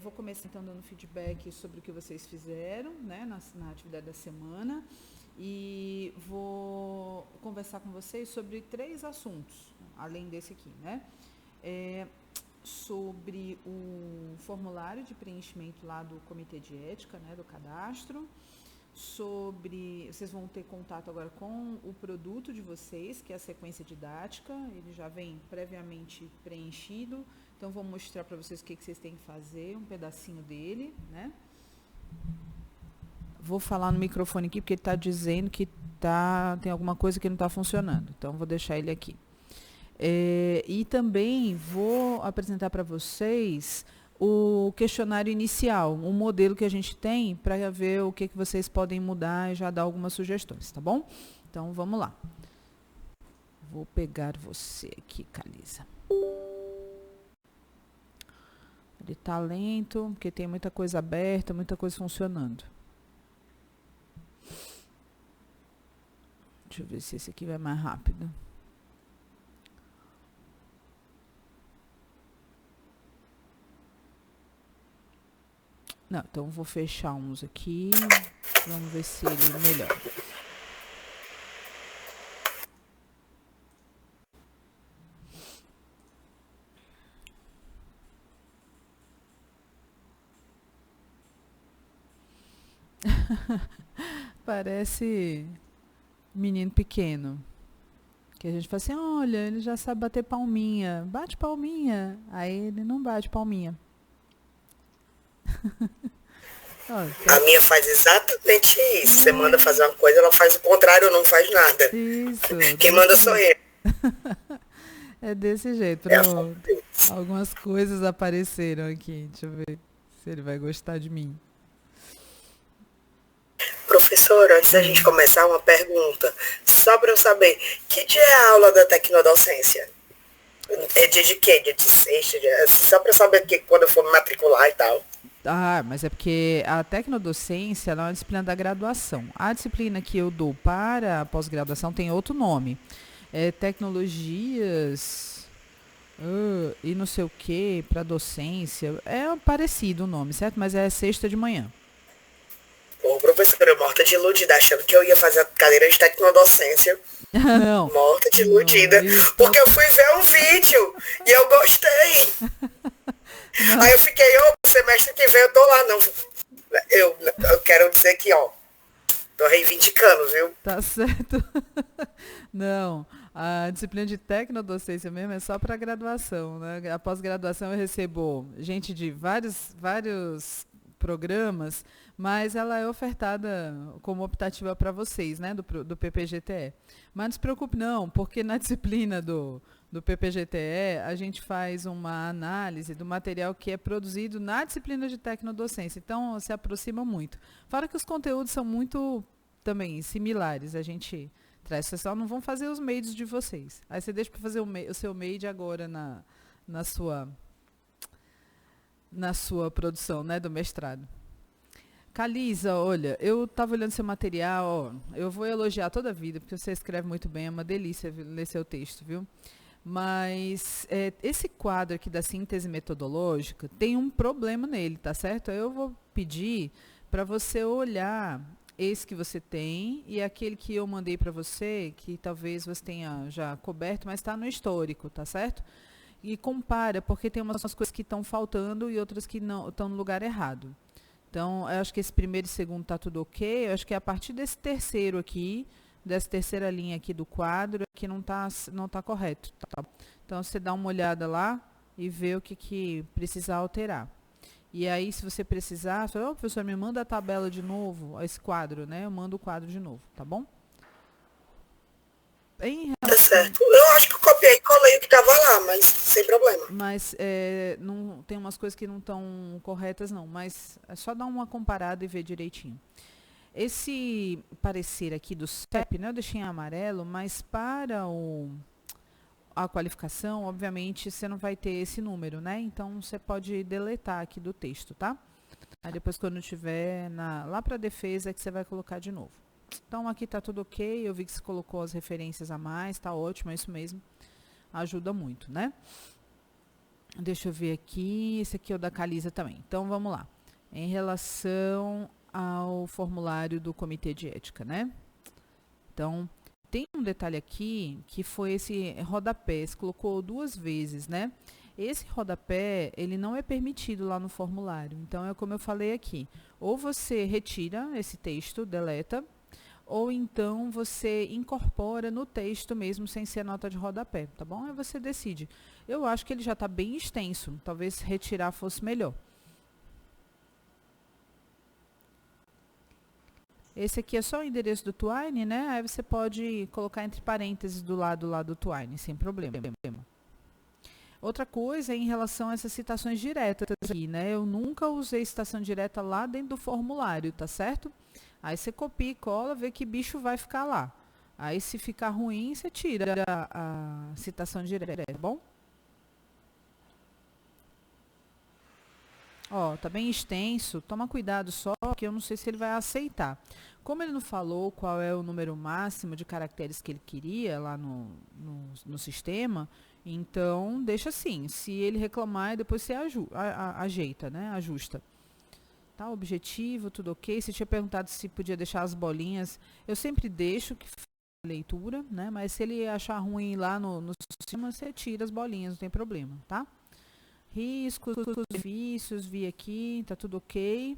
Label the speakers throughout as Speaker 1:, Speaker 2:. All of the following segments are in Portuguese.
Speaker 1: vou começar então dando feedback sobre o que vocês fizeram, né, na atividade da semana, e vou conversar com vocês sobre 3 assuntos, além desse aqui, né? Sobre o formulário de preenchimento lá do Comitê de Ética, né, do cadastro, vocês vão ter contato agora com o produto de vocês, que é a sequência didática, ele já vem previamente preenchido, então vou mostrar para vocês o que vocês têm que fazer, um pedacinho dele, né? Vou falar no microfone aqui, porque ele está dizendo que tem alguma coisa que não está funcionando, então vou deixar ele aqui. E também vou apresentar para vocês o questionário inicial, um modelo que a gente tem para ver o que vocês podem mudar e já dar algumas sugestões, tá bom? Então, vamos lá. Vou pegar você aqui, Calisa. Ele tá lento, porque tem muita coisa aberta, muita coisa funcionando. Deixa eu ver se esse aqui vai mais rápido. Não, então vou fechar uns aqui. Vamos ver se ele melhora. Parece menino pequeno. Que a gente fala assim, olha, ele já sabe bater palminha. Bate palminha. Aí ele não bate palminha.
Speaker 2: A minha faz exatamente isso. Você manda fazer uma coisa, ela faz o contrário, não faz nada.
Speaker 1: Isso.
Speaker 2: Quem manda sou eu.
Speaker 1: É desse jeito. Algumas coisas apareceram aqui. Deixa eu ver se ele vai gostar de mim.
Speaker 2: Professor, antes da gente começar, uma pergunta. Só para eu saber, que dia é a aula da tecnodocência? É dia de quê? Dia de sexta? Só para eu saber que quando eu for me matricular e tal.
Speaker 1: Mas é porque a tecnodocência ela é uma disciplina da graduação. A disciplina que eu dou para a pós-graduação tem outro nome. É tecnologias e não sei o que para docência. É parecido o nome, certo? Mas é sexta de manhã.
Speaker 2: Ô, professora, morta de iludida, achando que eu ia fazer a cadeira de tecnodocência.
Speaker 1: Não.
Speaker 2: Morta de iludida. Porque eu fui ver um vídeo e eu gostei. Não. Aí eu fiquei, semestre que vem eu tô lá, não. Eu quero dizer que, tô reivindicando, viu?
Speaker 1: Tá certo. Não, a disciplina de tecnodocência mesmo é só para graduação, né? A pós-graduação eu recebo gente de vários programas, mas ela é ofertada como optativa para vocês, né, do PPGTE. Mas não se preocupe não, porque na disciplina do PPGTE, a gente faz uma análise do material que é produzido na disciplina de tecnodocência. Então, se aproxima muito. Fora que os conteúdos são muito, também, similares. A gente traz, vocês só não vão fazer os meios de vocês. Aí você deixa para fazer o seu made agora na sua produção, né, do mestrado. Calisa, olha, eu estava olhando seu material, eu vou elogiar toda a vida, porque você escreve muito bem, é uma delícia ler seu texto, viu? Mas esse quadro aqui da síntese metodológica tem um problema nele, tá certo? Eu vou pedir para você olhar esse que você tem e aquele que eu mandei para você, que talvez você tenha já coberto, mas está no histórico, tá certo? E compara, porque tem umas coisas que estão faltando e outras que não estão no lugar errado. Então, eu acho que esse primeiro e segundo está tudo ok. Eu acho que é a partir desse terceiro aqui, dessa terceira linha aqui do quadro, que não tá correto. Tá? Então, você dá uma olhada lá e vê o que precisa alterar. E aí, se você precisar, você fala, professor, me manda a tabela de novo, esse quadro, né? Eu mando o quadro de novo, tá bom?
Speaker 2: Tá certo. Eu acho que eu copiei e colei o que estava lá, mas sem problema.
Speaker 1: Mas não, tem umas coisas que não estão corretas, não. Mas é só dar uma comparada e ver direitinho. Esse parecer aqui do CEP, né, eu deixei em amarelo, mas para a qualificação, obviamente, você não vai ter esse número, né? Então, você pode deletar aqui do texto, tá? Aí depois, quando tiver lá para a defesa, é que você vai colocar de novo. Então, aqui está tudo ok. Eu vi que você colocou as referências a mais. Está ótimo, é isso mesmo. Ajuda muito, né? Deixa eu ver aqui. Esse aqui é o da Calisa também. Então, vamos lá. Em relação ao formulário do Comitê de Ética, né? Então, tem um detalhe aqui que foi esse rodapé. Você colocou 2 vezes, né? Esse rodapé, ele não é permitido lá no formulário. Então, é como eu falei aqui. Ou você retira esse texto, deleta, ou então você incorpora no texto mesmo, sem ser nota de rodapé, tá bom? Aí você decide. Eu acho que ele já está bem extenso. Talvez retirar fosse melhor. Esse aqui é só o endereço do Twine, né? Aí você pode colocar entre parênteses do lado lá do Twine, sem problema. Outra coisa é em relação a essas citações diretas aqui, né? Eu nunca usei citação direta lá dentro do formulário, tá certo? Aí você copia e cola, vê que bicho vai ficar lá. Aí se ficar ruim, você tira a citação direta, tá bom? Ó, tá bem extenso, toma cuidado só, que eu não sei se ele vai aceitar. Como ele não falou qual é o número máximo de caracteres que ele queria lá no sistema, então deixa assim. Se ele reclamar, depois você ajeita, né? Ajusta. Tá, objetivo, tudo ok. Você tinha perguntado se podia deixar as bolinhas. Eu sempre deixo que leitura, né? Mas se ele achar ruim lá no sistema, você tira as bolinhas, não tem problema, tá? Riscos, benefícios, vi aqui, tá tudo ok.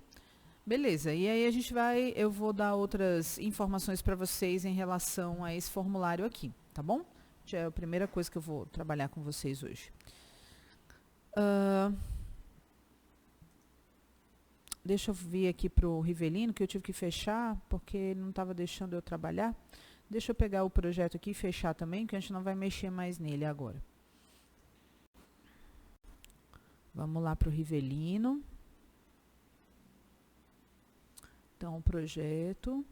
Speaker 1: Beleza, e aí eu vou dar outras informações para vocês em relação a esse formulário aqui, tá bom? Já é a primeira coisa que eu vou trabalhar com vocês hoje. Deixa eu vir aqui pro Rivelino, que eu tive que fechar, porque ele não estava deixando eu trabalhar. Deixa eu pegar o projeto aqui e fechar também, que a gente não vai mexer mais nele agora. Vamos lá para o Rivelino. Então, o projeto.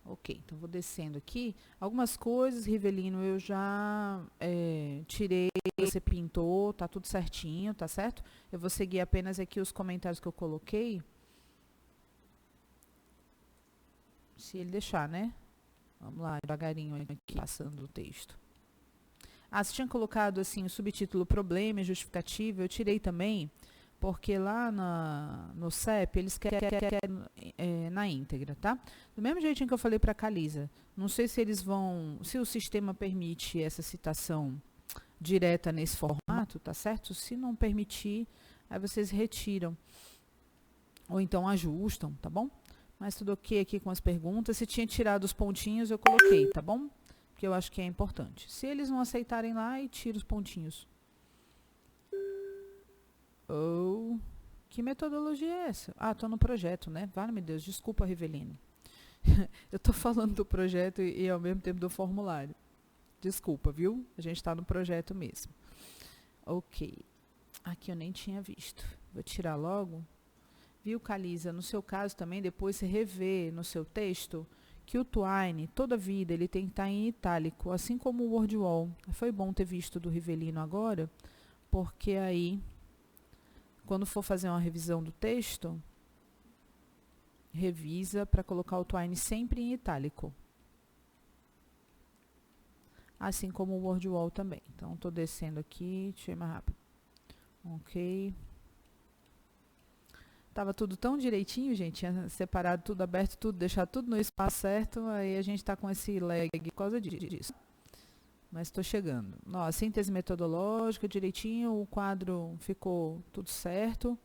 Speaker 1: Ok, então vou descendo aqui. Algumas coisas, Rivelino, eu já tirei, você pintou, tá tudo certinho, tá certo? Eu vou seguir apenas aqui os comentários que eu coloquei. Se ele deixar, né? Vamos lá, devagarinho aqui, passando o texto. Você tinha colocado assim o subtítulo Problema e Justificativa, eu tirei também, porque lá no CEP eles querem na íntegra, tá? Do mesmo jeitinho que eu falei para a Calisa, não sei se eles vão, se o sistema permite essa citação direta nesse formato, tá certo? Se não permitir, aí vocês retiram, ou então ajustam, tá bom? Mas tudo ok aqui com as perguntas. Se tinha tirado os pontinhos, eu coloquei, tá bom? Porque eu acho que é importante. Se eles não aceitarem lá, e tira os pontinhos. Que metodologia é essa? Tô no projeto, né? Vale, meu Deus, desculpa, Riveline. Eu tô falando do projeto e ao mesmo tempo do formulário. Desculpa, viu? A gente tá no projeto mesmo. Ok. Aqui eu nem tinha visto. Vou tirar logo. Viu, Calisa? No seu caso também, depois você revê no seu texto que o Twine, toda a vida, ele tem que estar em itálico, assim como o WordWall. Foi bom ter visto do Rivelino agora, porque aí, quando for fazer uma revisão do texto, revisa para colocar o Twine sempre em itálico. Assim como o WordWall também. Então, estou descendo aqui, deixa eu ir mais rápido. Ok. Tava tudo tão direitinho, gente, tinha separado tudo, aberto tudo, deixado tudo no espaço certo, aí a gente tá com esse lag por causa disso. Mas estou chegando. Ó, síntese metodológica direitinho, o quadro ficou tudo certo,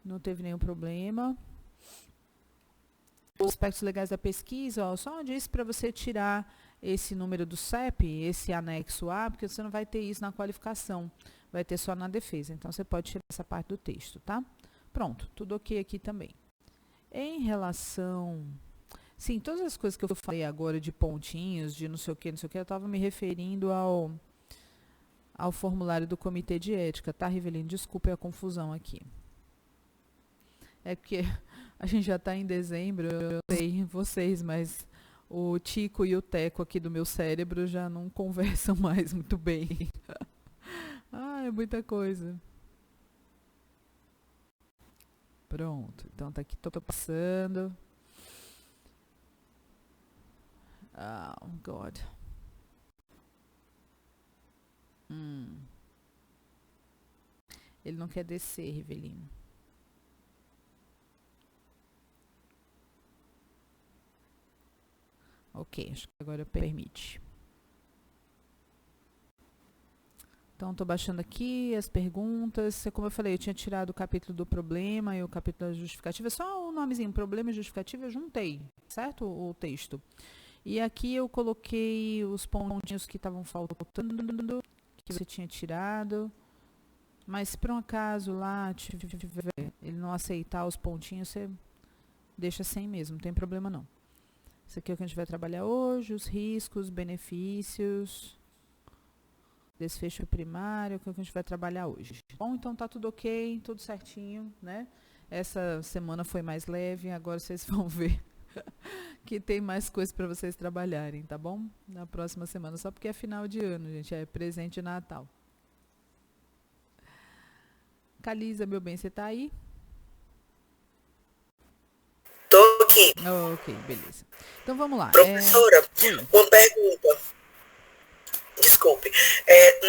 Speaker 1: não teve nenhum problema. Os aspectos legais da pesquisa, ó, só disse para você tirar esse número do CEP, esse anexo A, porque você não vai ter isso na qualificação, vai ter só na defesa, então você pode tirar essa parte do texto, tá? Pronto, tudo ok aqui também. Em relação... Sim, todas as coisas que eu falei agora de pontinhos, de não sei o que, eu estava me referindo ao formulário do Comitê de Ética, tá, Rivelino? Desculpe a confusão aqui. É porque a gente já está em dezembro, eu sei vocês, mas o Tico e o Teco aqui do meu cérebro já não conversam mais muito bem. É muita coisa. Pronto, então tá aqui, tô passando. Oh, God. Ele não quer descer, Rivelino. Ok, acho que agora permite. Então, estou baixando aqui as perguntas. Como eu falei, eu tinha tirado o capítulo do problema e o capítulo da justificativa. Só o nomezinho, problema e justificativa, eu juntei, certo? O texto. E aqui eu coloquei os pontinhos que estavam faltando, que você tinha tirado. Mas se por um acaso lá ele não aceitar os pontinhos, você deixa sem mesmo, não tem problema não. Isso aqui é o que a gente vai trabalhar hoje, os riscos, benefícios, desfecho primário, que é o que a gente vai trabalhar hoje. Bom, então tá tudo ok, tudo certinho, né? Essa semana foi mais leve, agora vocês vão ver que tem mais coisa para vocês trabalharem, tá bom? Na próxima semana, só porque é final de ano, gente, é presente de Natal. Calisa, meu bem, você tá aí?
Speaker 2: Tô aqui.
Speaker 1: Ok, beleza. Então vamos lá.
Speaker 2: Professora, uma pergunta. Desculpe.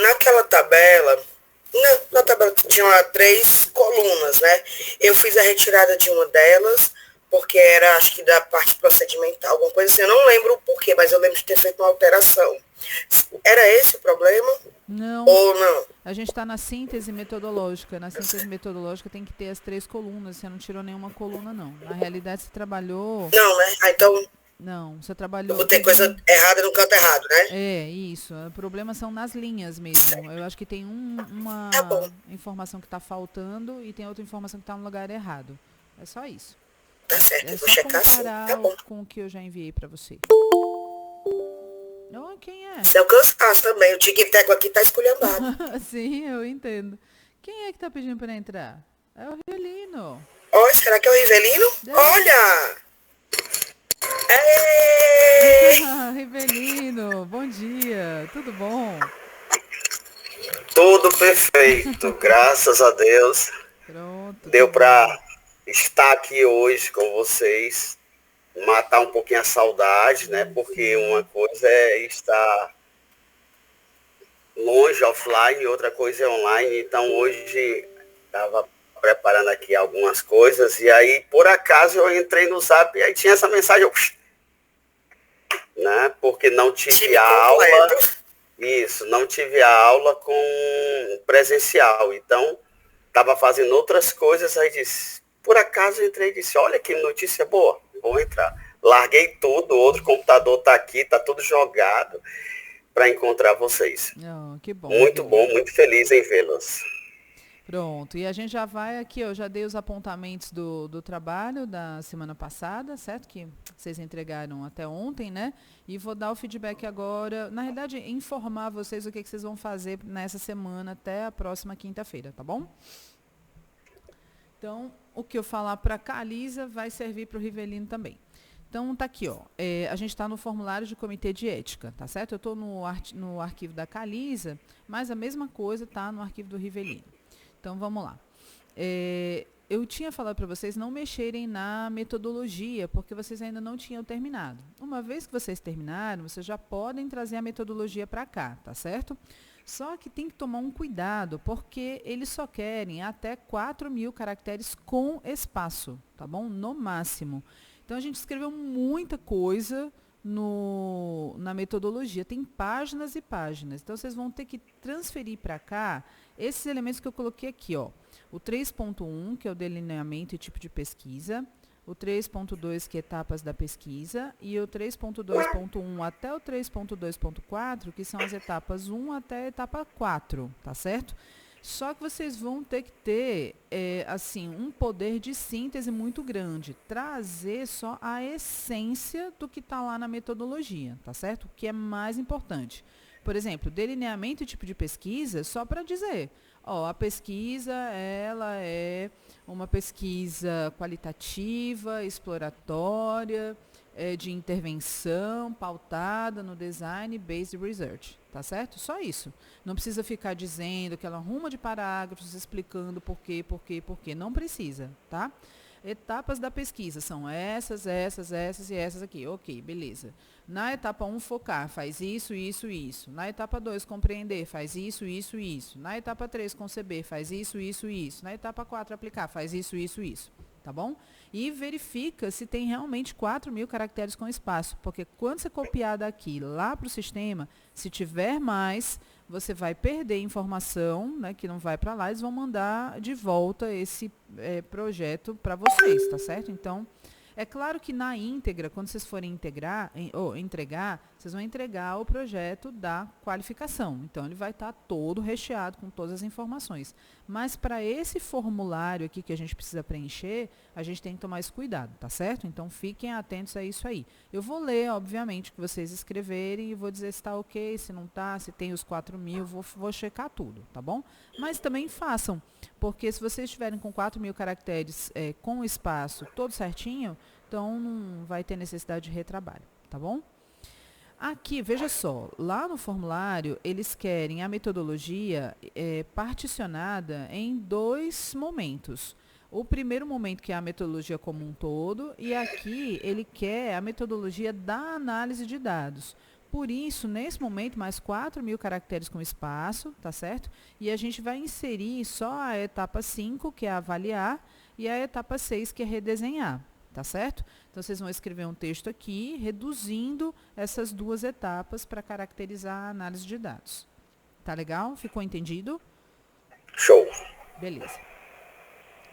Speaker 2: Naquela tabela, na tabela tinha lá 3 colunas, né? Eu fiz a retirada de uma delas, porque era, acho que da parte procedimental, alguma coisa assim. Eu não lembro o porquê, mas eu lembro de ter feito uma alteração. Era esse o problema?
Speaker 1: Não.
Speaker 2: Ou não?
Speaker 1: A gente está na síntese metodológica. Na síntese metodológica tem que ter as 3 colunas. Você não tirou nenhuma coluna, não. Na realidade, você trabalhou...
Speaker 2: Não, né? Então...
Speaker 1: Não, você trabalhou...
Speaker 2: Eu botei coisa errada no canto errado, né?
Speaker 1: É, isso. O problema são nas linhas mesmo. Eu acho que tem uma informação que está faltando e tem outra informação que está no lugar errado. É só isso.
Speaker 2: Tá certo,
Speaker 1: É
Speaker 2: vou
Speaker 1: só
Speaker 2: checar assim. Tá bom.
Speaker 1: com o que eu já enviei para você. Oh, quem é?
Speaker 2: Deu cansaço também. O tic-teco aqui tá esculhambado.
Speaker 1: Sim, eu entendo. Quem é que tá pedindo para entrar? É o Rivelino.
Speaker 2: Olha, será que é o Rivelino? Olha!
Speaker 1: Rivelino, bom dia. Tudo bom?
Speaker 3: Tudo perfeito, graças a Deus.
Speaker 1: Pronto.
Speaker 3: Deu para estar aqui hoje com vocês, matar um pouquinho a saudade, né? Porque uma coisa é estar longe, offline, outra coisa é online. Então hoje estava preparando aqui algumas coisas e aí por acaso eu entrei no Zap e aí tinha essa mensagem, né? Porque não tive aula. Isso, não tive aula com presencial. Então estava fazendo outras coisas, aí disse, por acaso entrei e disse, olha que notícia boa, vou entrar. Larguei tudo, outro computador está aqui, está tudo jogado para encontrar vocês.
Speaker 1: Oh, que bom.
Speaker 3: Muito bom, muito feliz em vê-los.
Speaker 1: Pronto, e a gente já vai aqui, eu já dei os apontamentos do trabalho da semana passada, certo? Que vocês entregaram até ontem, né? E vou dar o feedback agora, na realidade, informar vocês o que vocês vão fazer nessa semana até a próxima quinta-feira, tá bom? Então, o que eu falar para a Calisa vai servir para o Rivelino também. Então, tá aqui, ó. A gente está no formulário de comitê de ética, tá certo? Eu estou no arquivo da Calisa, mas a mesma coisa está no arquivo do Rivelino. Então, vamos lá. Eu tinha falado para vocês não mexerem na metodologia, porque vocês ainda não tinham terminado. Uma vez que vocês terminaram, vocês já podem trazer a metodologia para cá, tá certo? Só que tem que tomar um cuidado, porque eles só querem até 4.000 caracteres com espaço, tá bom? No máximo. Então, a gente escreveu muita coisa na metodologia. Tem páginas e páginas. Então, vocês vão ter que transferir para cá esses elementos que eu coloquei aqui, ó. O 3.1, que é o delineamento e tipo de pesquisa. O 3.2, que é etapas da pesquisa. E o 3.2.1 até o 3.2.4, que são as etapas 1 até a etapa 4, tá certo? Só que vocês vão ter que ter, assim, um poder de síntese muito grande. Trazer só a essência do que está lá na metodologia, tá certo? O que é mais importante. Por exemplo, delineamento e tipo de pesquisa, só para dizer, ó, a pesquisa, ela é uma pesquisa qualitativa, exploratória, de intervenção, pautada no design-based research, tá certo? Só isso. Não precisa ficar dizendo aquela ruma de parágrafos explicando por quê, não precisa, tá? etapas da pesquisa são essas e essas aqui. Ok, beleza. Na etapa 1, focar, faz isso, isso, isso. Na etapa 2, compreender, faz isso, isso, isso. Na etapa 3, conceber, faz isso, isso, isso. Na etapa 4, aplicar, faz isso, isso, isso. Tá bom? E verifica se tem realmente 4.000 caracteres com espaço, porque quando você copiar daqui lá para o sistema, se tiver mais, você vai perder informação, né, que não vai para lá, eles vão mandar de volta esse projeto para vocês, tá certo? Então, é claro que na íntegra, quando vocês forem entregar, vocês vão entregar o projeto da qualificação. Então, ele vai estar todo recheado com todas as informações. Mas para esse formulário aqui que a gente precisa preencher, a gente tem que tomar esse cuidado, tá certo? Então, fiquem atentos a isso aí. Eu vou ler, obviamente, o que vocês escreverem e vou dizer se está ok, se não está, se tem os 4.000, vou checar tudo, tá bom? Mas também façam, porque se vocês estiverem com 4.000 caracteres com espaço todo certinho, então não vai ter necessidade de retrabalho, tá bom? Aqui, veja só, lá no formulário, eles querem a metodologia particionada em 2 momentos. O primeiro momento, que é a metodologia como um todo, e aqui ele quer a metodologia da análise de dados. Por isso, nesse momento, mais 4.000 caracteres com espaço, tá certo? E a gente vai inserir só a etapa 5, que é avaliar, e a etapa 6, que é redesenhar. Tá certo? Então, vocês vão escrever um texto aqui, reduzindo essas 2 etapas para caracterizar a análise de dados. Tá legal? Ficou entendido?
Speaker 3: Show.
Speaker 1: Beleza.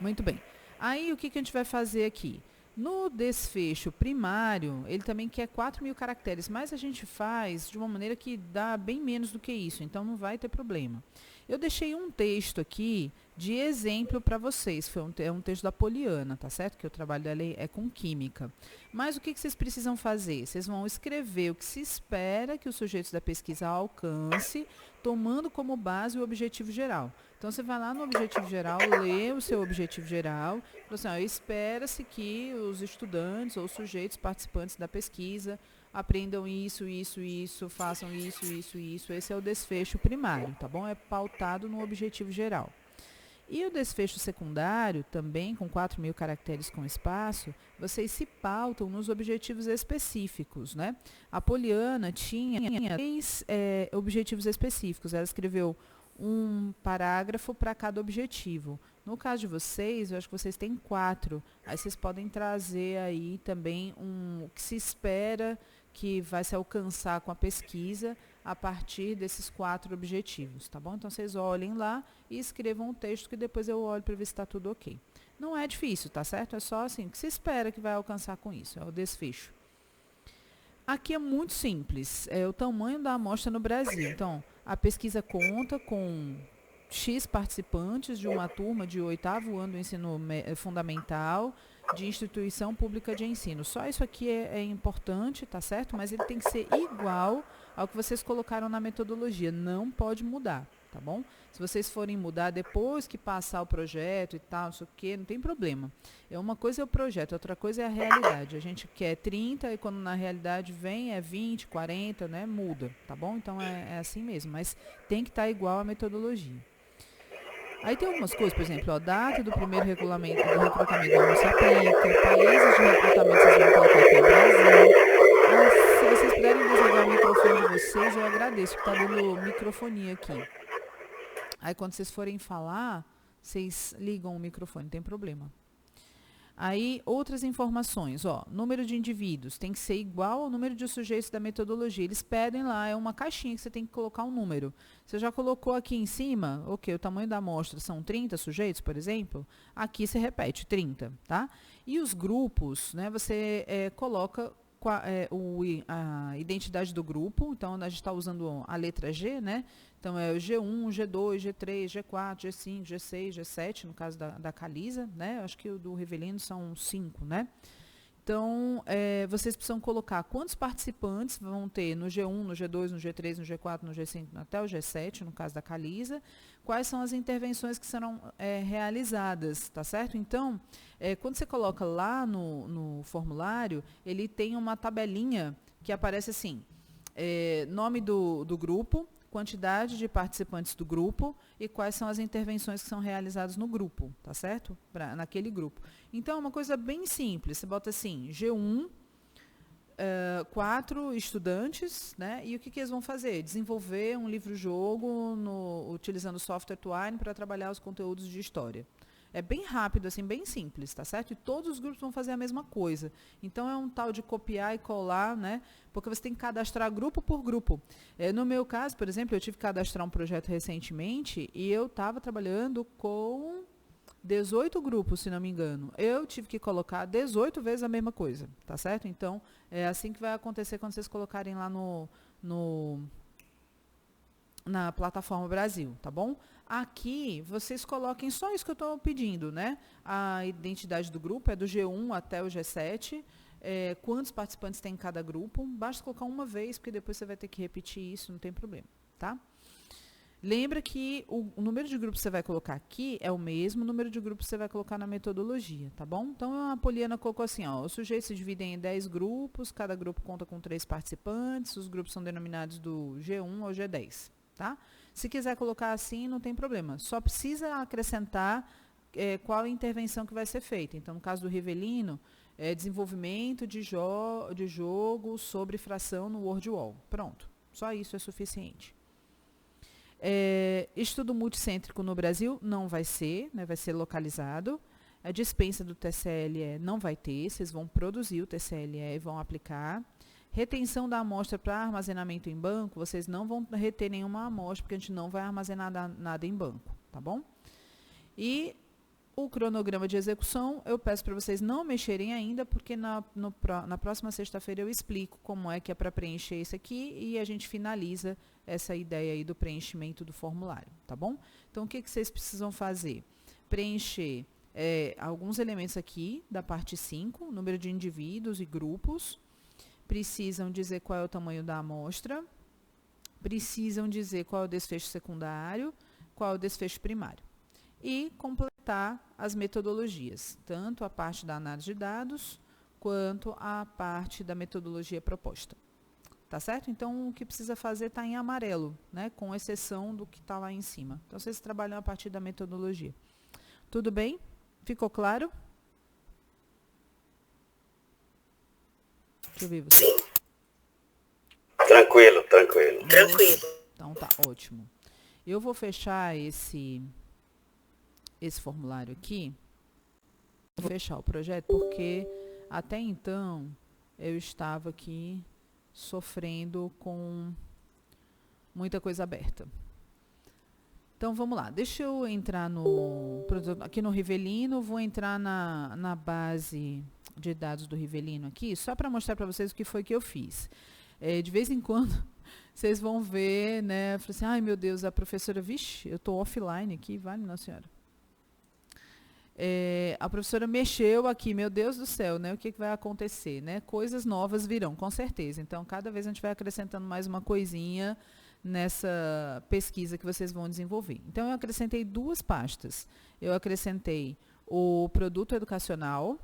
Speaker 1: Muito bem. Aí, o que a gente vai fazer aqui? No desfecho primário, ele também quer 4.000 caracteres, mas a gente faz de uma maneira que dá bem menos do que isso, então não vai ter problema. Eu deixei um texto aqui de exemplo para vocês, é um texto da Poliana, tá certo? Que o trabalho dela é com química. Mas o que vocês precisam fazer? Vocês vão escrever o que se espera que os sujeitos da pesquisa alcance, tomando como base o objetivo geral. Então, você vai lá no objetivo geral, lê o seu objetivo geral, assim, espera-se que os estudantes ou sujeitos participantes da pesquisa aprendam isso, isso, isso, façam isso, isso, isso. Esse é o desfecho primário, tá bom? É pautado no objetivo geral. E o desfecho secundário, também com 4.000 caracteres com espaço, vocês se pautam nos objetivos específicos, né? A Poliana tinha 3 objetivos específicos. Ela escreveu um parágrafo para cada objetivo. No caso de vocês, eu acho que vocês têm 4. Aí vocês podem trazer aí também o que se espera que vai se alcançar com a pesquisa a partir desses 4 objetivos, tá bom? Então, vocês olhem lá e escrevam um texto que depois eu olho para ver se está tudo ok. Não é difícil, tá certo? É só assim, o que se espera que vai alcançar com isso, é o desfecho. Aqui é muito simples, é o tamanho da amostra no Brasil. Então, a pesquisa conta com X participantes de uma turma de 8º ano do ensino fundamental, de instituição pública de ensino. Só isso aqui é importante, tá certo? Mas ele tem que ser igual ao que vocês colocaram na metodologia. Não pode mudar, tá bom? Se vocês forem mudar depois que passar o projeto e tal, não sei o quê, não tem problema. Uma coisa é o projeto, outra coisa é a realidade. A gente quer 30 e quando na realidade vem é 20, 40, né? Muda, tá bom? Então é assim mesmo, mas tem que estar igual à metodologia. Aí tem algumas coisas, por exemplo, a data do primeiro recrutamento não se aplica, países de recrutamento vocês vão colocar aqui no Brasil. Se vocês puderem desligar o microfone de vocês, eu agradeço, que está dando microfonia aqui. Aí quando vocês forem falar, vocês ligam o microfone, não tem problema. Aí, outras informações, número de indivíduos tem que ser igual ao número de sujeitos da metodologia. Eles pedem lá, é uma caixinha que você tem que colocar um número. Você já colocou aqui em cima, ok, o tamanho da amostra são 30 sujeitos, por exemplo, aqui você repete 30, tá? E os grupos, né, você coloca a identidade do grupo, então a gente está usando a letra G, né? Então é o G1, G2, G3, G4, G5, G6, G7, no caso da Calisa, né? Acho que o do Rivelino são 5, né? Então, vocês precisam colocar quantos participantes vão ter no G1, no G2, no G3, no G4, no G5, até o G7, no caso da Calisa, quais são as intervenções que serão realizadas, tá certo? Então, quando você coloca lá no formulário, ele tem uma tabelinha que aparece assim, nome do grupo, quantidade de participantes do grupo e quais são as intervenções que são realizadas no grupo, tá certo? Naquele grupo. Então, é uma coisa bem simples. Você bota assim, G1, 4 estudantes, né? E o que eles vão fazer? Desenvolver um livro-jogo utilizando o software Twine para trabalhar os conteúdos de história. É bem rápido, assim, bem simples, tá certo? E todos os grupos vão fazer a mesma coisa. Então, é um tal de copiar e colar, né? Porque você tem que cadastrar grupo por grupo. No meu caso, por exemplo, eu tive que cadastrar um projeto recentemente e eu estava trabalhando com 18 grupos, se não me engano. Eu tive que colocar 18 vezes a mesma coisa, tá certo? Então, é assim que vai acontecer quando vocês colocarem lá na plataforma Brasil, tá bom? Aqui, vocês coloquem só isso que eu estou pedindo, né? A identidade do grupo é do G1 até o G7. Quantos participantes tem em cada grupo? Basta colocar uma vez, porque depois você vai ter que repetir isso, não tem problema, tá? Lembra que o número de grupos que você vai colocar aqui é o mesmo número de grupos que você vai colocar na metodologia, tá bom? Então, a Poliana colocou assim, ó, os sujeitos se dividem em 10 grupos, cada grupo conta com 3 participantes, os grupos são denominados do G1 ao G10, tá? Se quiser colocar assim, não tem problema. Só precisa acrescentar qual a intervenção que vai ser feita. Então, no caso do Rivelino, desenvolvimento de jogo sobre fração no WordWall. Pronto. Só isso é suficiente. Estudo multicêntrico no Brasil não vai ser, né, vai ser localizado. A dispensa do TCLE não vai ter, vocês vão produzir o TCLE e vão aplicar. Retenção da amostra para armazenamento em banco, vocês não vão reter nenhuma amostra, porque a gente não vai armazenar nada em banco, tá bom? E o cronograma de execução, eu peço para vocês não mexerem ainda, porque na próxima sexta-feira eu explico como é que é para preencher isso aqui e a gente finaliza essa ideia aí do preenchimento do formulário, tá bom? Então, o que vocês precisam fazer? Preencher alguns elementos aqui da parte 5, número de indivíduos e grupos. Precisam dizer qual é o tamanho da amostra, precisam dizer qual é o desfecho secundário, qual é o desfecho primário. E completar as metodologias, tanto a parte da análise de dados, quanto a parte da metodologia proposta. Tá certo? Então, o que precisa fazer está em amarelo, né? Com exceção do que está lá em cima. Então, vocês trabalham a partir da metodologia. Tudo bem? Ficou claro? Deixa eu ver você.
Speaker 2: Sim.
Speaker 3: Tranquilo.
Speaker 1: Então tá, ótimo. Eu vou fechar esse formulário aqui. Vou fechar o projeto, porque até então eu estava aqui sofrendo com muita coisa aberta. Então, vamos lá. Deixa eu entrar aqui no Rivelino, vou entrar na base de dados do Rivelino aqui, só para mostrar para vocês o que foi que eu fiz. De vez em quando, vocês vão ver, né, assim, ai meu Deus, a professora, vixe, eu estou offline aqui, vale, não senhora. A professora mexeu aqui, meu Deus do céu, né, o que vai acontecer, né? Coisas novas virão, com certeza. Então, cada vez a gente vai acrescentando mais uma coisinha nessa pesquisa que vocês vão desenvolver. Então, eu acrescentei 2 pastas. Eu acrescentei o produto educacional,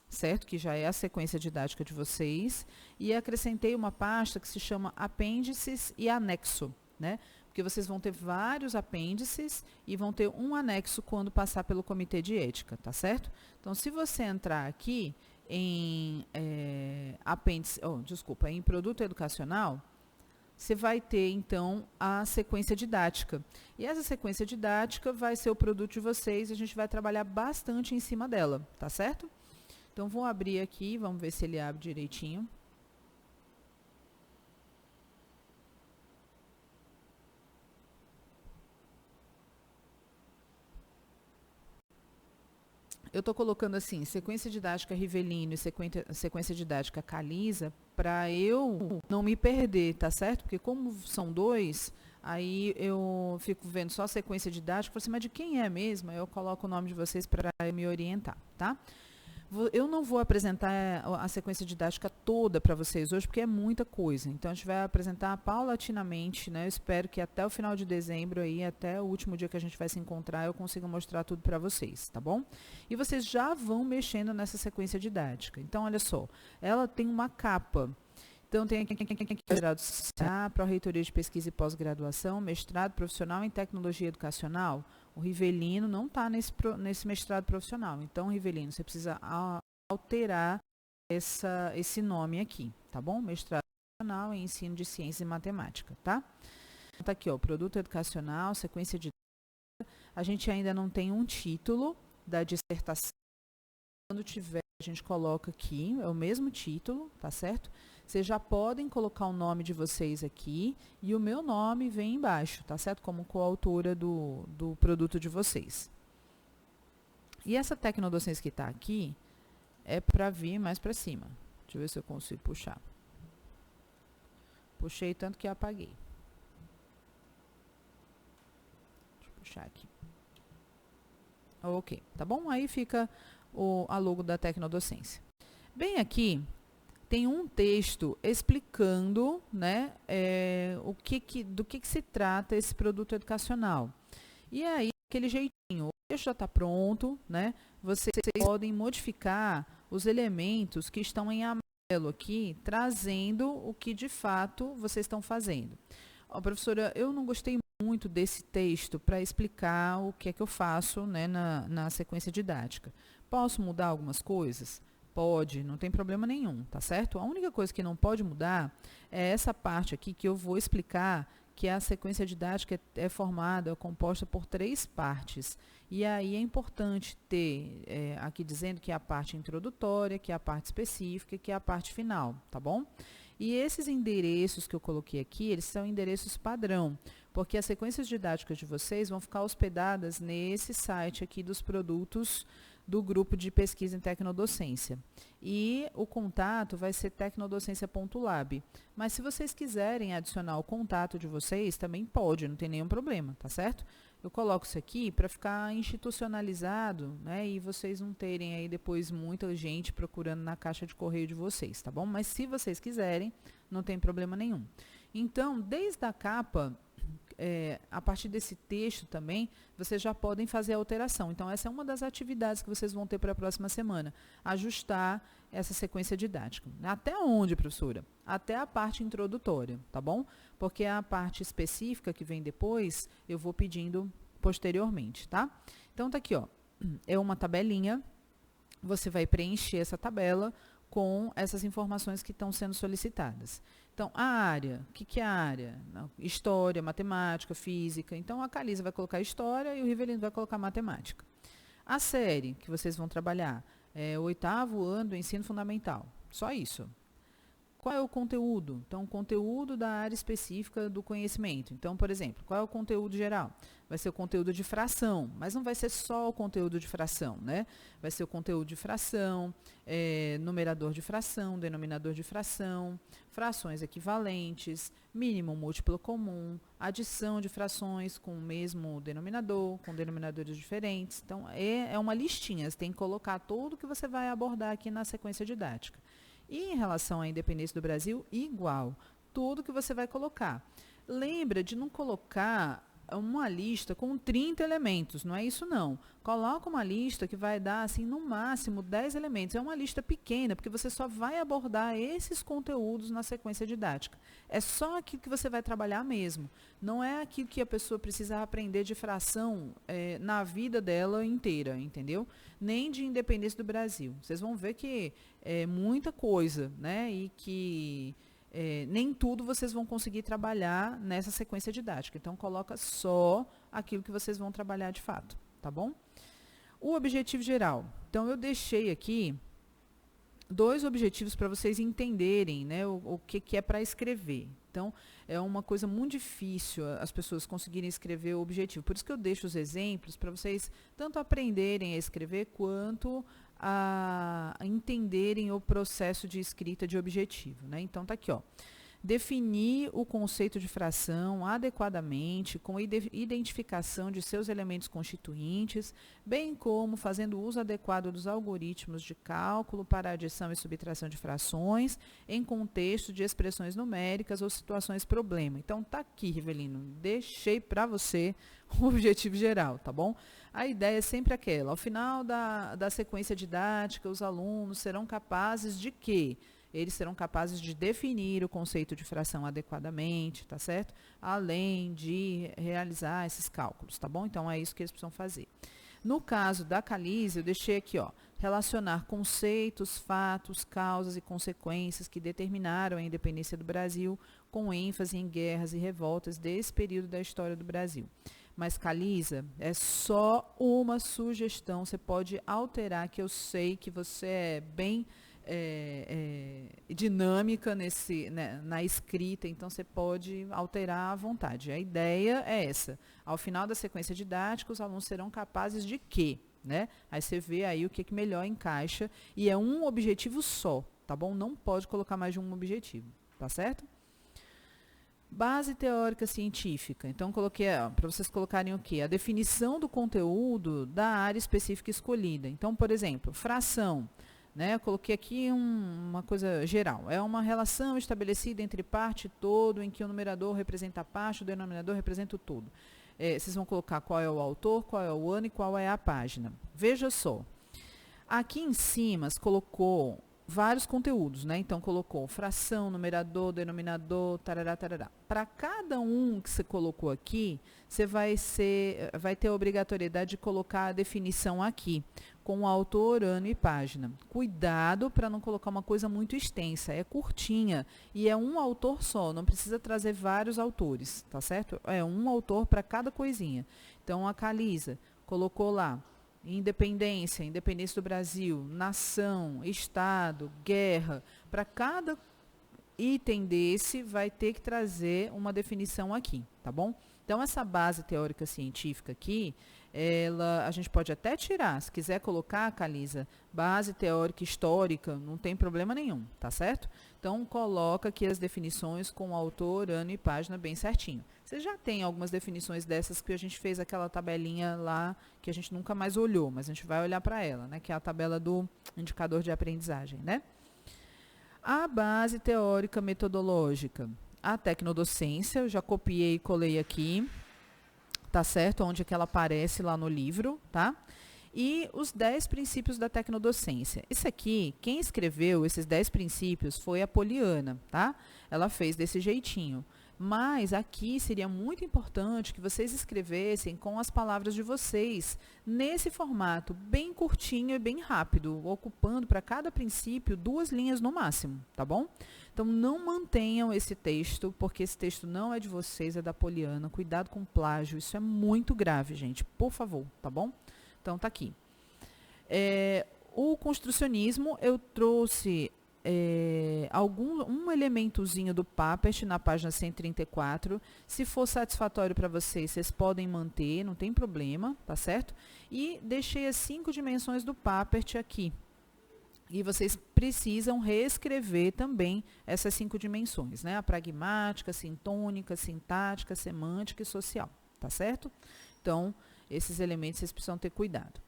Speaker 1: certo? Que já é a sequência didática de vocês. E acrescentei uma pasta que se chama apêndices e anexo, né? Porque vocês vão ter vários apêndices e vão ter um anexo quando passar pelo comitê de ética, tá certo? Então, se você entrar aqui em em produto educacional, você vai ter, então, a sequência didática. E essa sequência didática vai ser o produto de vocês e a gente vai trabalhar bastante em cima dela, tá certo? Então, vou abrir aqui, vamos ver se ele abre direitinho. Eu estou colocando assim, sequência didática Rivelino e sequência didática Caliza, para eu não me perder, tá certo? Porque como são 2, aí eu fico vendo só a sequência didática, falo assim, mas de quem é mesmo? Aí eu coloco o nome de vocês para me orientar, tá? Eu não vou apresentar a sequência didática toda para vocês hoje, porque é muita coisa. Então, a gente vai apresentar paulatinamente, né? Eu espero que até o final de dezembro, aí, até o último dia que a gente vai se encontrar, eu consiga mostrar tudo para vocês, tá bom? E vocês já vão mexendo nessa sequência didática. Então, olha só, ela tem uma capa Então, tem aqui a Pró-Reitoria de Pesquisa e Pós-Graduação, mestrado profissional em Tecnologia Educacional. O Rivelino não está nesse mestrado profissional. Então, Rivelino, você precisa alterar esse nome aqui, tá bom? Mestrado profissional em Ensino de Ciência e Matemática, tá? Tá aqui, ó, produto educacional, sequência de... A gente ainda não tem um título da dissertação. Quando tiver, a gente coloca aqui, é o mesmo título, tá certo? Vocês já podem colocar o nome de vocês aqui e o meu nome vem embaixo, tá certo? Como coautora do produto de vocês. E essa tecnodocência que está aqui é para vir mais para cima. Deixa eu ver se eu consigo puxar. Puxei tanto que apaguei. Deixa eu puxar aqui. Ok, tá bom? Aí fica a logo da tecnodocência. Bem aqui, tem um texto explicando, né, do que se trata esse produto educacional. E aí, aquele jeitinho, o texto já está pronto, né? Vocês podem modificar os elementos que estão em amarelo aqui, trazendo o que de fato vocês estão fazendo. Ó, professora, eu não gostei muito desse texto para explicar o que é que eu faço, né, na sequência didática. Posso mudar algumas coisas? Pode, não tem problema nenhum, tá certo? A única coisa que não pode mudar é essa parte aqui que eu vou explicar, que a sequência didática é formada, é composta por 3 partes. E aí é importante ter aqui dizendo que é a parte introdutória, que é a parte específica, que é a parte final, tá bom? E esses endereços que eu coloquei aqui, eles são endereços padrão, porque as sequências didáticas de vocês vão ficar hospedadas nesse site aqui dos produtos do grupo de pesquisa em tecnodocência. E o contato vai ser tecnodocência.lab. Mas se vocês quiserem adicionar o contato de vocês, também pode, não tem nenhum problema, tá certo? Eu coloco isso aqui para ficar institucionalizado, né, e vocês não terem aí depois muita gente procurando na caixa de correio de vocês, tá bom? Mas se vocês quiserem, não tem problema nenhum. Então, desde a capa, a partir desse texto também, vocês já podem fazer a alteração. Então, essa é uma das atividades que vocês vão ter para a próxima semana. Ajustar essa sequência didática. Até onde, professora? Até a parte introdutória, tá bom? Porque a parte específica que vem depois, eu vou pedindo posteriormente, tá? Então, tá aqui, ó. É uma tabelinha. Você vai preencher essa tabela com essas informações que estão sendo solicitadas. Então, a área, o que é a área? História, matemática, física. Então, a Calisa vai colocar história e o Rivelino vai colocar matemática. A série que vocês vão trabalhar é o 8º ano do ensino fundamental. Só isso. Qual é o conteúdo? Então, o conteúdo da área específica do conhecimento. Então, por exemplo, qual é o conteúdo geral? Vai ser o conteúdo de fração, mas não vai ser só o conteúdo de fração, né? Vai ser o conteúdo de fração, numerador de fração, denominador de fração, frações equivalentes, mínimo múltiplo comum, adição de frações com o mesmo denominador, com denominadores diferentes. Então, é uma listinha, você tem que colocar tudo que você vai abordar aqui na sequência didática. E em relação à independência do Brasil, igual. Tudo que você vai colocar. Lembra de não colocar uma lista com 30 elementos, não é isso não. Coloca uma lista que vai dar, assim, no máximo 10 elementos. É uma lista pequena, porque você só vai abordar esses conteúdos na sequência didática. É só aquilo que você vai trabalhar mesmo. Não é aquilo que a pessoa precisa aprender de fração na vida dela inteira, entendeu? Nem de independência do Brasil. Vocês vão ver que é muita coisa, né? E que nem tudo vocês vão conseguir trabalhar nessa sequência didática. Então, coloca só aquilo que vocês vão trabalhar de fato, tá bom? O objetivo geral. Então, eu deixei aqui 2 objetivos para vocês entenderem, né, o que é para escrever. Então, é uma coisa muito difícil as pessoas conseguirem escrever o objetivo. Por isso que eu deixo os exemplos para vocês tanto aprenderem a escrever quanto a entenderem o processo de escrita de objetivo, né? Então, tá aqui, ó. Definir o conceito de fração adequadamente, com identificação de seus elementos constituintes, bem como fazendo uso adequado dos algoritmos de cálculo para adição e subtração de frações em contexto de expressões numéricas ou situações problema. Então, tá aqui, Rivelino, deixei para você o objetivo geral, tá bom? A ideia é sempre aquela, ao final da sequência didática, os alunos serão capazes de quê? eles serão capazes de definir o conceito de fração adequadamente, tá certo? Além de realizar esses cálculos, tá bom? Então, é isso que eles precisam fazer. No caso da Calise, eu deixei aqui, ó, relacionar conceitos, fatos, causas e consequências que determinaram a independência do Brasil, com ênfase em guerras e revoltas desse período da história do Brasil. Mas, Calisa, é só uma sugestão, você pode alterar, que eu sei que você é bem dinâmica na escrita, então você pode alterar à vontade. A ideia é essa. Ao final da sequência didática, os alunos serão capazes de quê? Né? Aí você vê aí o que melhor encaixa, e é um objetivo só, tá bom? Não pode colocar mais de um objetivo, tá certo? Base teórica científica. Então, coloquei para vocês colocarem o quê? A definição do conteúdo da área específica escolhida. Então, por exemplo, fração. Né? Eu coloquei aqui uma coisa geral. É uma relação estabelecida entre parte e todo, em que o numerador representa a parte, o denominador representa o todo. Vocês vão colocar qual é o autor, qual é o ano e qual é a página. Veja só. Aqui em cima, se colocou vários conteúdos, né? Então, colocou fração, numerador, denominador, tarará, tarará. Para cada um que você colocou aqui, você vai ter a obrigatoriedade de colocar a definição aqui, com o autor, ano e página. Cuidado para não colocar uma coisa muito extensa, é curtinha e é um autor só, não precisa trazer vários autores, tá certo? É um autor para cada coisinha. Então, a Calisa colocou lá independência, independência do Brasil, nação, estado, guerra. Para cada item desse, vai ter que trazer uma definição aqui, tá bom? Então, essa base teórica científica aqui, a gente pode até tirar, se quiser colocar, Calisa, base teórica histórica, não tem problema nenhum, tá certo? Então, coloca aqui as definições com autor, ano e página bem certinho. Você já tem algumas definições dessas que a gente fez aquela tabelinha lá, que a gente nunca mais olhou, mas a gente vai olhar para ela, né? Que é a tabela do indicador de aprendizagem, né? A base teórica metodológica. A tecnodocência, eu já copiei e colei aqui, tá certo? Onde é que ela aparece lá no livro, tá? E os 10 princípios da tecnodocência. Isso aqui, quem escreveu esses 10 princípios foi a Poliana, tá? Ela fez desse jeitinho. Mas aqui seria muito importante que vocês escrevessem com as palavras de vocês, nesse formato bem curtinho e bem rápido, ocupando para cada princípio 2 linhas no máximo, tá bom? Então, não mantenham esse texto, porque esse texto não é de vocês, é da Poliana. Cuidado com plágio, isso é muito grave, gente, por favor, tá bom? Então, tá aqui. O construcionismo, eu trouxe um elementozinho do Papert na página 134. Se for satisfatório para vocês, vocês podem manter, não tem problema, tá certo? E deixei as 5 dimensões do Papert aqui. E vocês precisam reescrever também essas 5 dimensões, né? A pragmática, sintônica, sintática, semântica e social, tá certo? Então, esses elementos vocês precisam ter cuidado.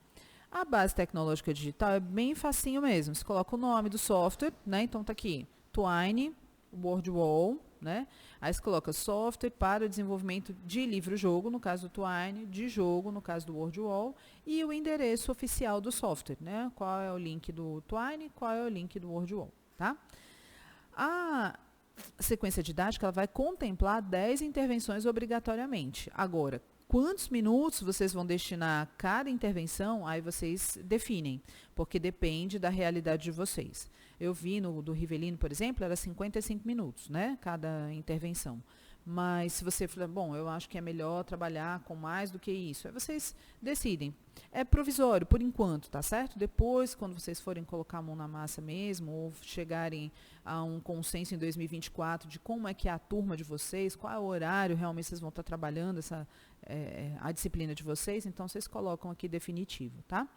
Speaker 1: A base tecnológica digital é bem facinho mesmo. Você coloca o nome do software, né? Então tá aqui, Twine, WordWall, né? Aí você coloca software para o desenvolvimento de livro-jogo, no caso do Twine, de jogo, no caso do WordWall, e o endereço oficial do software, né? Qual é o link do Twine, qual é o link do WordWall, tá? A sequência didática ela vai contemplar 10 intervenções obrigatoriamente. Agora, quantos minutos vocês vão destinar a cada intervenção, aí vocês definem, porque depende da realidade de vocês. Eu vi no do Rivelino, por exemplo, era 55 minutos, né, cada intervenção. Mas se você falar, bom, eu acho que é melhor trabalhar com mais do que isso, aí vocês decidem. É provisório, por enquanto, tá certo? Depois, quando vocês forem colocar a mão na massa mesmo, ou chegarem a um consenso em 2024 de como é que é a turma de vocês, qual é o horário realmente vocês vão estar trabalhando a disciplina de vocês, então vocês colocam aqui definitivo, tá?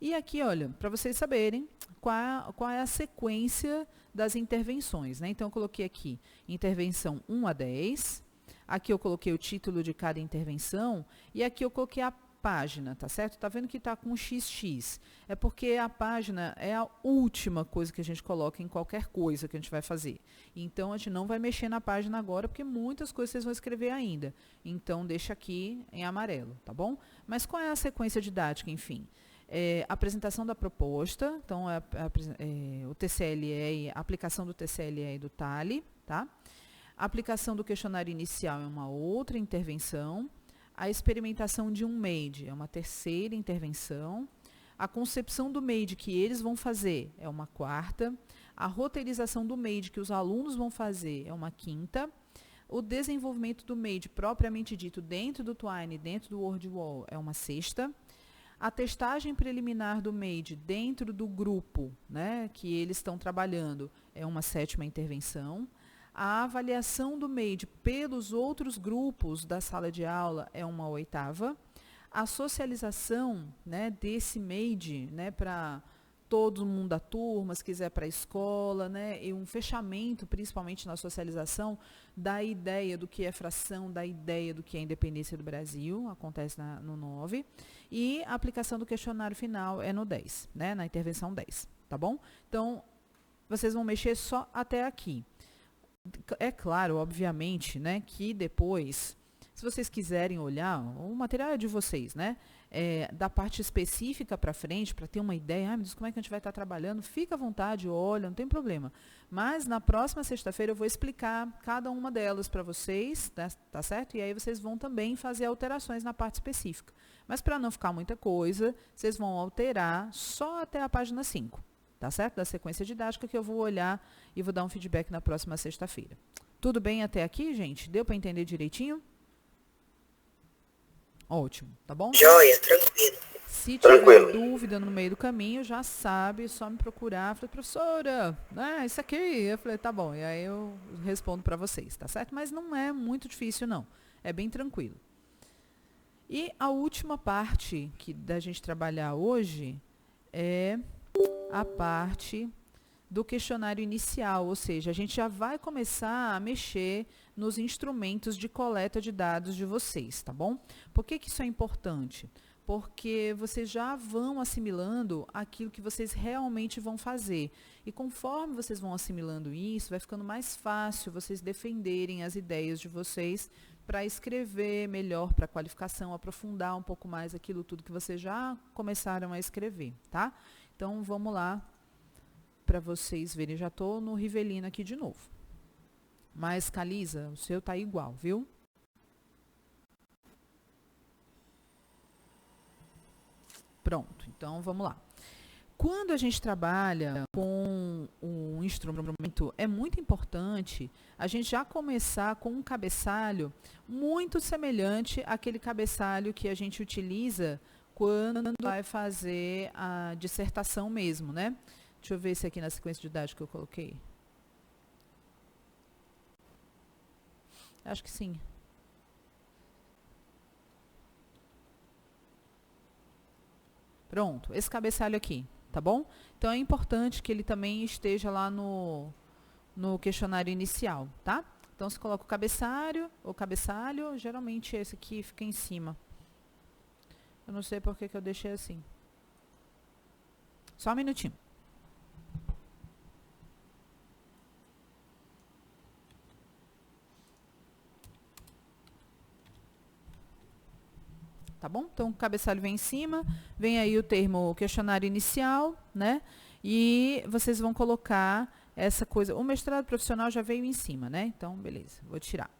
Speaker 1: E aqui, olha, para vocês saberem qual é a sequência das intervenções, né? Então, eu coloquei aqui intervenção 1 a 10, aqui eu coloquei o título de cada intervenção, e aqui eu coloquei a página, tá certo? Tá vendo que tá com XX? É porque a página é a última coisa que a gente coloca em qualquer coisa que a gente vai fazer. Então, a gente não vai mexer na página agora, porque muitas coisas vocês vão escrever ainda. Então, deixa aqui em amarelo, tá bom? Mas qual é a sequência didática, enfim? Apresentação da proposta, então o TCLE, a aplicação do TCLE e do TALE, tá? A aplicação do questionário inicial é uma outra intervenção. A experimentação de um MAID é uma terceira intervenção. A concepção do MAID que eles vão fazer é uma quarta. A roteirização do MAID que os alunos vão fazer é uma quinta. O desenvolvimento do MAID propriamente dito dentro do Twine, dentro do WordWall, é uma sexta. A testagem preliminar do MAID dentro do grupo, né, que eles estão trabalhando é uma sétima intervenção. A avaliação do MAID pelos outros grupos da sala de aula é uma oitava. A socialização, né, desse MAID, né, para todo mundo da turma, se quiser para a escola, né, e um fechamento, principalmente na socialização, da ideia do que é fração, da ideia do que é independência do Brasil, acontece no 9, e a aplicação do questionário final é no 10, né, na intervenção 10, tá bom? Então, vocês vão mexer só até aqui. É claro, obviamente, né, que depois, se vocês quiserem olhar, o material é de vocês, né? Da parte específica para frente, para ter uma ideia, meu Deus, como é que a gente vai estar trabalhando, fica à vontade, olha, não tem problema. Mas na próxima sexta-feira eu vou explicar cada uma delas para vocês, tá certo? E aí vocês vão também fazer alterações na parte específica. Mas para não ficar muita coisa, vocês vão alterar só até a página 5, tá certo? Da sequência didática que eu vou olhar e vou dar um feedback na próxima sexta-feira. Tudo bem até aqui, gente? Deu para entender direitinho? Ótimo, tá bom?
Speaker 2: Joia, tranquilo.
Speaker 1: Se tiver dúvida no meio do caminho, já sabe, só me procurar. Falei, professora, isso aqui. Eu falei, tá bom. E aí eu respondo para vocês, tá certo? Mas não é muito difícil, não. É bem tranquilo. E a última parte da gente trabalhar hoje é a parte do questionário inicial, ou seja, a gente já vai começar a mexer nos instrumentos de coleta de dados de vocês, tá bom? Por que isso é importante? Porque vocês já vão assimilando aquilo que vocês realmente vão fazer. E conforme vocês vão assimilando isso, vai ficando mais fácil vocês defenderem as ideias de vocês para escrever melhor, para qualificação, aprofundar um pouco mais aquilo tudo que vocês já começaram a escrever, tá? Então, vamos lá para vocês verem. Já estou no Rivelino aqui de novo. Mas, Calisa, o seu tá igual, viu? Pronto, então vamos lá. Quando a gente trabalha com um instrumento, é muito importante a gente já começar com um cabeçalho muito semelhante àquele cabeçalho que a gente utiliza quando vai fazer a dissertação mesmo, né? Deixa eu ver se aqui na sequência didática eu coloquei. Acho que sim. Pronto, esse cabeçalho aqui, tá bom? Então, é importante que ele também esteja lá no questionário inicial, tá? Então, se coloca o cabeçalho, geralmente esse aqui fica em cima. Eu não sei por que eu deixei assim. Só um minutinho. Tá bom? Então, o cabeçalho vem em cima, vem aí o termo questionário inicial, né? E vocês vão colocar essa coisa. O mestrado profissional já veio em cima, né? Então, beleza, vou tirar.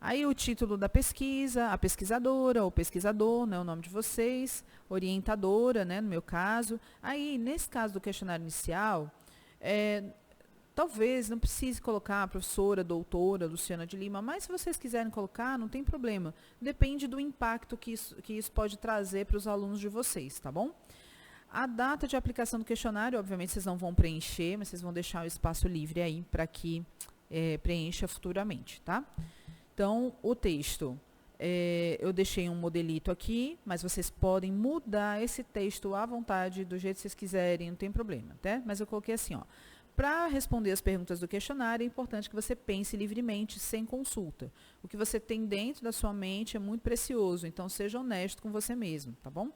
Speaker 1: Aí o título da pesquisa, a pesquisadora ou pesquisador, né, o nome de vocês, orientadora, né, no meu caso. Aí, nesse caso do questionário inicial, talvez não precise colocar a professora, doutora, Luciana de Lima, mas se vocês quiserem colocar, não tem problema. Depende do impacto que isso pode trazer para os alunos de vocês, tá bom? A data de aplicação do questionário, obviamente, vocês não vão preencher, mas vocês vão deixar o espaço livre aí para que preencha futuramente, tá? Então, o texto, eu deixei um modelito aqui, mas vocês podem mudar esse texto à vontade, do jeito que vocês quiserem, não tem problema, tá? Mas eu coloquei assim, ó. Para responder as perguntas do questionário, é importante que você pense livremente, sem consulta. O que você tem dentro da sua mente é muito precioso, então seja honesto com você mesmo, tá bom?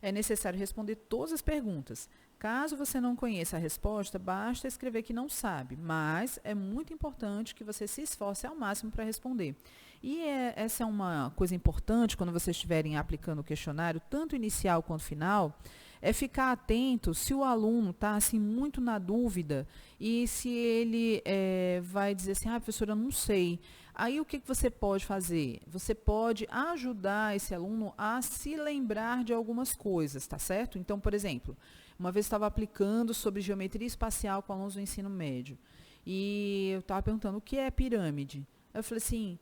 Speaker 1: É necessário responder todas as perguntas. Caso você não conheça a resposta, basta escrever que não sabe, mas é muito importante que você se esforce ao máximo para responder. E essa é uma coisa importante quando vocês estiverem aplicando o questionário, tanto inicial quanto final, é ficar atento se o aluno está assim, muito na dúvida e se ele vai dizer assim, professora, eu não sei. Aí o que você pode fazer? Você pode ajudar esse aluno a se lembrar de algumas coisas, tá certo? Então, por exemplo, uma vez estava aplicando sobre geometria espacial com alunos do ensino médio. E eu estava perguntando o que é pirâmide. Aí eu falei assim,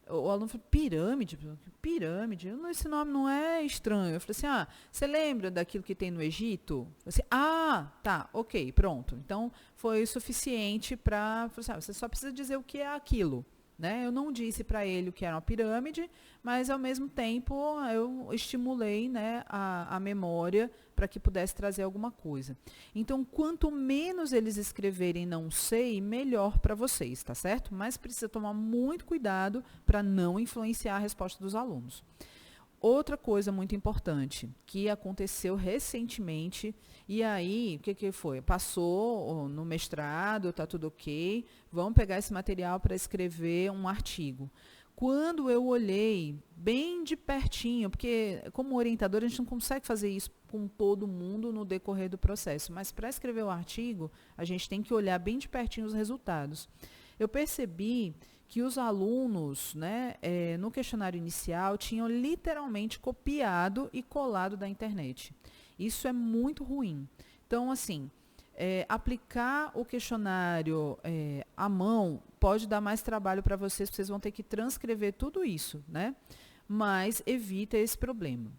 Speaker 1: o aluno falou, pirâmide? Pirâmide? Esse nome não é estranho. Eu falei assim, você lembra daquilo que tem no Egito? Eu falei assim, tá, ok, pronto. Então, foi suficiente para... Você só precisa dizer o que é aquilo. Né? Eu não disse para ele o que era uma pirâmide, mas, ao mesmo tempo, eu estimulei, né, a memória para que pudesse trazer alguma coisa. Então, quanto menos eles escreverem não sei, melhor para vocês, tá certo? Mas precisa tomar muito cuidado para não influenciar a resposta dos alunos. Outra coisa muito importante, que aconteceu recentemente, e aí, o que foi? Passou no mestrado, está tudo ok, vamos pegar esse material para escrever um artigo. Quando eu olhei bem de pertinho, porque como orientador a gente não consegue fazer isso com todo mundo no decorrer do processo, mas para escrever o artigo, a gente tem que olhar bem de pertinho os resultados. Eu percebi que os alunos, né, no questionário inicial, tinham literalmente copiado e colado da internet. Isso é muito ruim. Então, assim, aplicar o questionário à mão pode dar mais trabalho para vocês vão ter que transcrever tudo isso, né? Mas evita esse problema.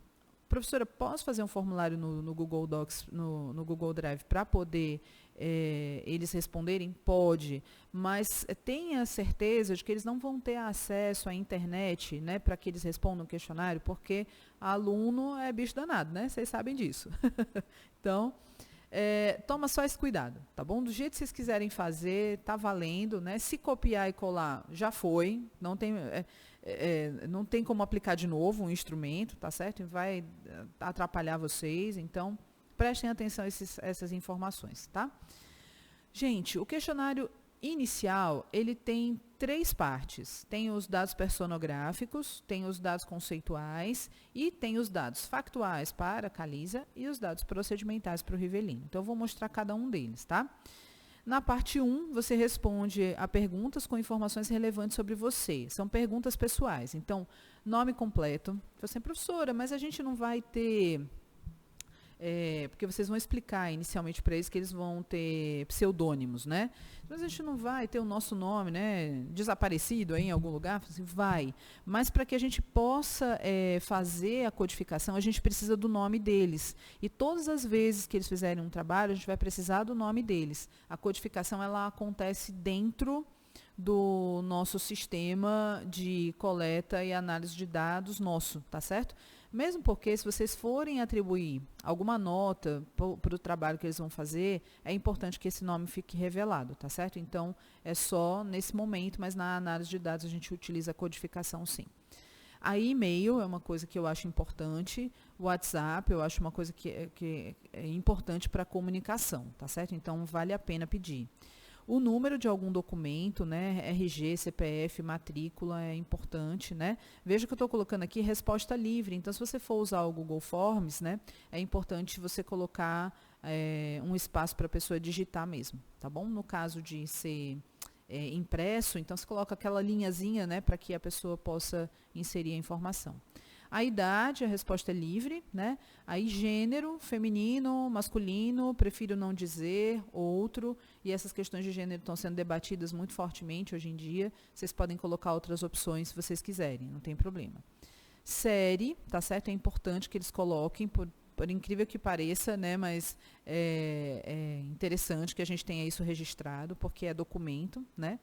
Speaker 1: Professora, posso fazer um formulário no Google Docs, no Google Drive, para poder eles responderem? Pode, mas tenha certeza de que eles não vão ter acesso à internet, né, para que eles respondam o questionário, porque aluno é bicho danado, né? Vocês sabem disso. Então, toma só esse cuidado, tá bom? Do jeito que vocês quiserem fazer, tá valendo, né? Se copiar e colar, já foi, não tem como aplicar de novo um instrumento, tá certo? Vai atrapalhar vocês, então prestem atenção a essas informações, tá? Gente, o questionário inicial, ele tem 3 partes. Tem os dados personográficos, tem os dados conceituais e tem os dados factuais para a Calisa e os dados procedimentais para o Rivelino. Então, eu vou mostrar cada um deles, tá? Na parte 1, você responde a perguntas com informações relevantes sobre você. São perguntas pessoais. Então, nome completo. Você é professora, mas a gente não vai ter... porque vocês vão explicar inicialmente para eles que eles vão ter pseudônimos, né? Mas a gente não vai ter o nosso nome, né, desaparecido aí em algum lugar? Assim, vai. Mas para que a gente possa fazer a codificação, a gente precisa do nome deles. E todas as vezes que eles fizerem um trabalho, a gente vai precisar do nome deles. A codificação, ela acontece dentro do nosso sistema de coleta e análise de dados nosso, tá certo? Mesmo porque, se vocês forem atribuir alguma nota para o trabalho que eles vão fazer, é importante que esse nome fique revelado, tá certo? Então, é só nesse momento, mas na análise de dados a gente utiliza a codificação, sim. Aí, e-mail é uma coisa que eu acho importante, WhatsApp eu acho uma coisa que é importante para a comunicação, tá certo? Então, vale a pena pedir. O número de algum documento, né, RG, CPF, matrícula, é importante, né? Veja que eu estou colocando aqui resposta livre. Então, se você for usar o Google Forms, né, é importante você colocar um espaço para a pessoa digitar mesmo, tá bom? No caso de ser impresso, então você coloca aquela linhazinha, né, para que a pessoa possa inserir a informação. A idade, a resposta é livre, né? Aí gênero, feminino, masculino, prefiro não dizer, outro, e essas questões de gênero estão sendo debatidas muito fortemente hoje em dia. Vocês podem colocar outras opções se vocês quiserem, não tem problema. Série, tá certo? É importante que eles coloquem, por incrível que pareça, né? Mas é interessante que a gente tenha isso registrado, porque é documento, né?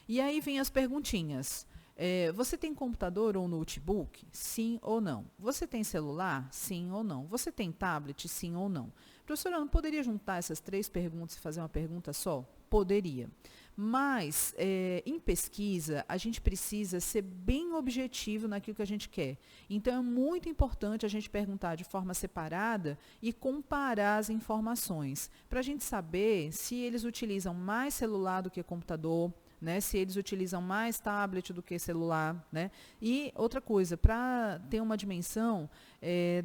Speaker 1: E aí vem as perguntinhas. Você tem computador ou notebook? Sim ou não? Você tem celular? Sim ou não? Você tem tablet? Sim ou não? Professora, não poderia juntar essas 3 perguntas e fazer uma pergunta só? Poderia. Mas, em pesquisa, a gente precisa ser bem objetivo naquilo que a gente quer. Então, é muito importante a gente perguntar de forma separada e comparar as informações, para a gente saber se eles utilizam mais celular do que computador, né? Se eles utilizam mais tablet do que celular, né? E outra coisa, para ter uma dimensão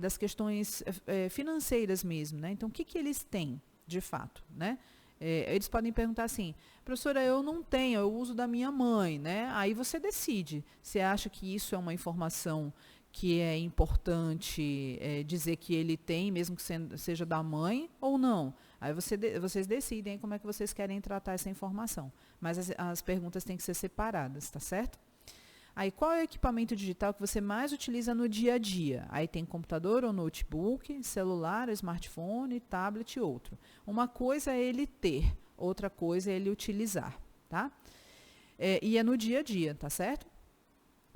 Speaker 1: das questões financeiras mesmo, né? Então, o que eles têm, de fato, né? Eles podem perguntar assim, professora, eu não tenho, eu uso da minha mãe, né? Aí você decide. Você acha que isso é uma informação que é importante dizer que ele tem, mesmo que seja da mãe, ou não? Aí vocês decidem como é que vocês querem tratar essa informação. Mas as perguntas têm que ser separadas, tá certo? Aí, qual é o equipamento digital que você mais utiliza no dia a dia? Aí tem computador ou notebook, celular, smartphone, tablet e outro. Uma coisa é ele ter, outra coisa é ele utilizar, tá? E é no dia a dia, tá certo?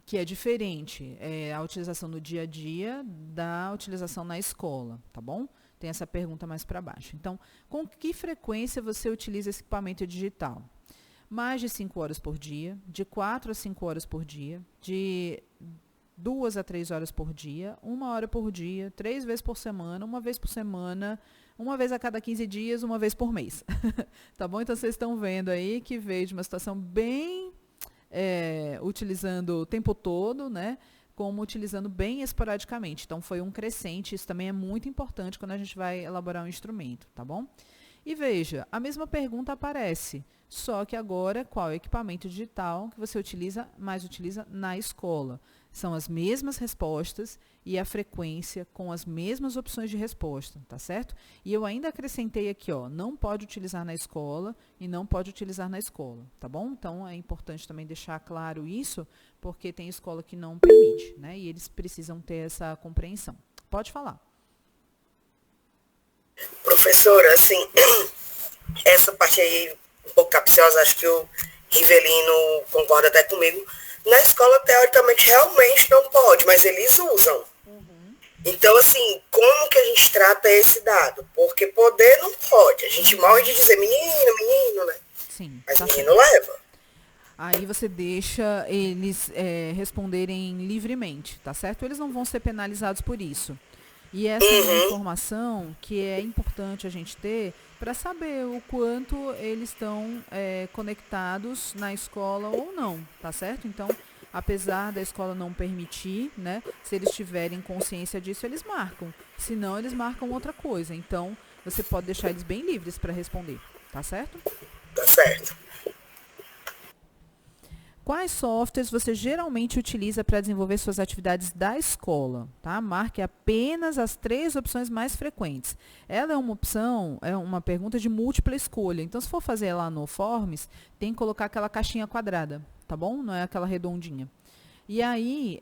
Speaker 1: Que é diferente a utilização no dia a dia da utilização na escola, tá bom? Tem essa pergunta mais para baixo. Então, com que frequência você utiliza esse equipamento digital? Mais de 5 horas por dia, de 4 a 5 horas por dia, de 2 a 3 horas por dia, 1 hora por dia, 3 vezes por semana, 1 vez por semana, 1 vez a cada 15 dias, 1 vez por mês. Tá bom? Então, vocês estão vendo aí que veio de uma situação bem utilizando o tempo todo, né? Como utilizando bem esporadicamente. Então, foi um crescente. Isso também é muito importante quando a gente vai elaborar um instrumento, tá bom? E veja, a mesma pergunta aparece, só que agora qual é o equipamento digital que você mais utiliza na escola? São as mesmas respostas e a frequência com as mesmas opções de resposta, tá certo? E eu ainda acrescentei aqui, ó, não pode utilizar na escola e não pode utilizar na escola, tá bom? Então, é importante também deixar claro isso, porque tem escola que não permite, né? E eles precisam ter essa compreensão. Pode falar.
Speaker 2: Professora, assim, essa parte aí um pouco capciosa, acho que o Rivelino concorda até comigo. Na escola, teoricamente, realmente não pode, mas eles usam. Então, assim, como que a gente trata esse dado? Porque poder não pode. A gente morre de dizer menino, né?
Speaker 1: Sim.
Speaker 2: Mas menino leva.
Speaker 1: Aí você deixa eles responderem livremente, tá certo? Eles não vão ser penalizados por isso. E essa é uma informação que é importante a gente ter para saber o quanto eles estão conectados na escola ou não, tá certo? Então, apesar da escola não permitir, né, se eles tiverem consciência disso, eles marcam. Se não, eles marcam outra coisa. Então, você pode deixar eles bem livres para responder, tá certo?
Speaker 2: Tá certo.
Speaker 1: Quais softwares você geralmente utiliza para desenvolver suas atividades da escola? Tá? Marque apenas as 3 opções mais frequentes. Ela é uma opção, é uma pergunta de múltipla escolha. Então, se for fazer lá no Forms, tem que colocar aquela caixinha quadrada, tá bom? Não é aquela redondinha. E aí,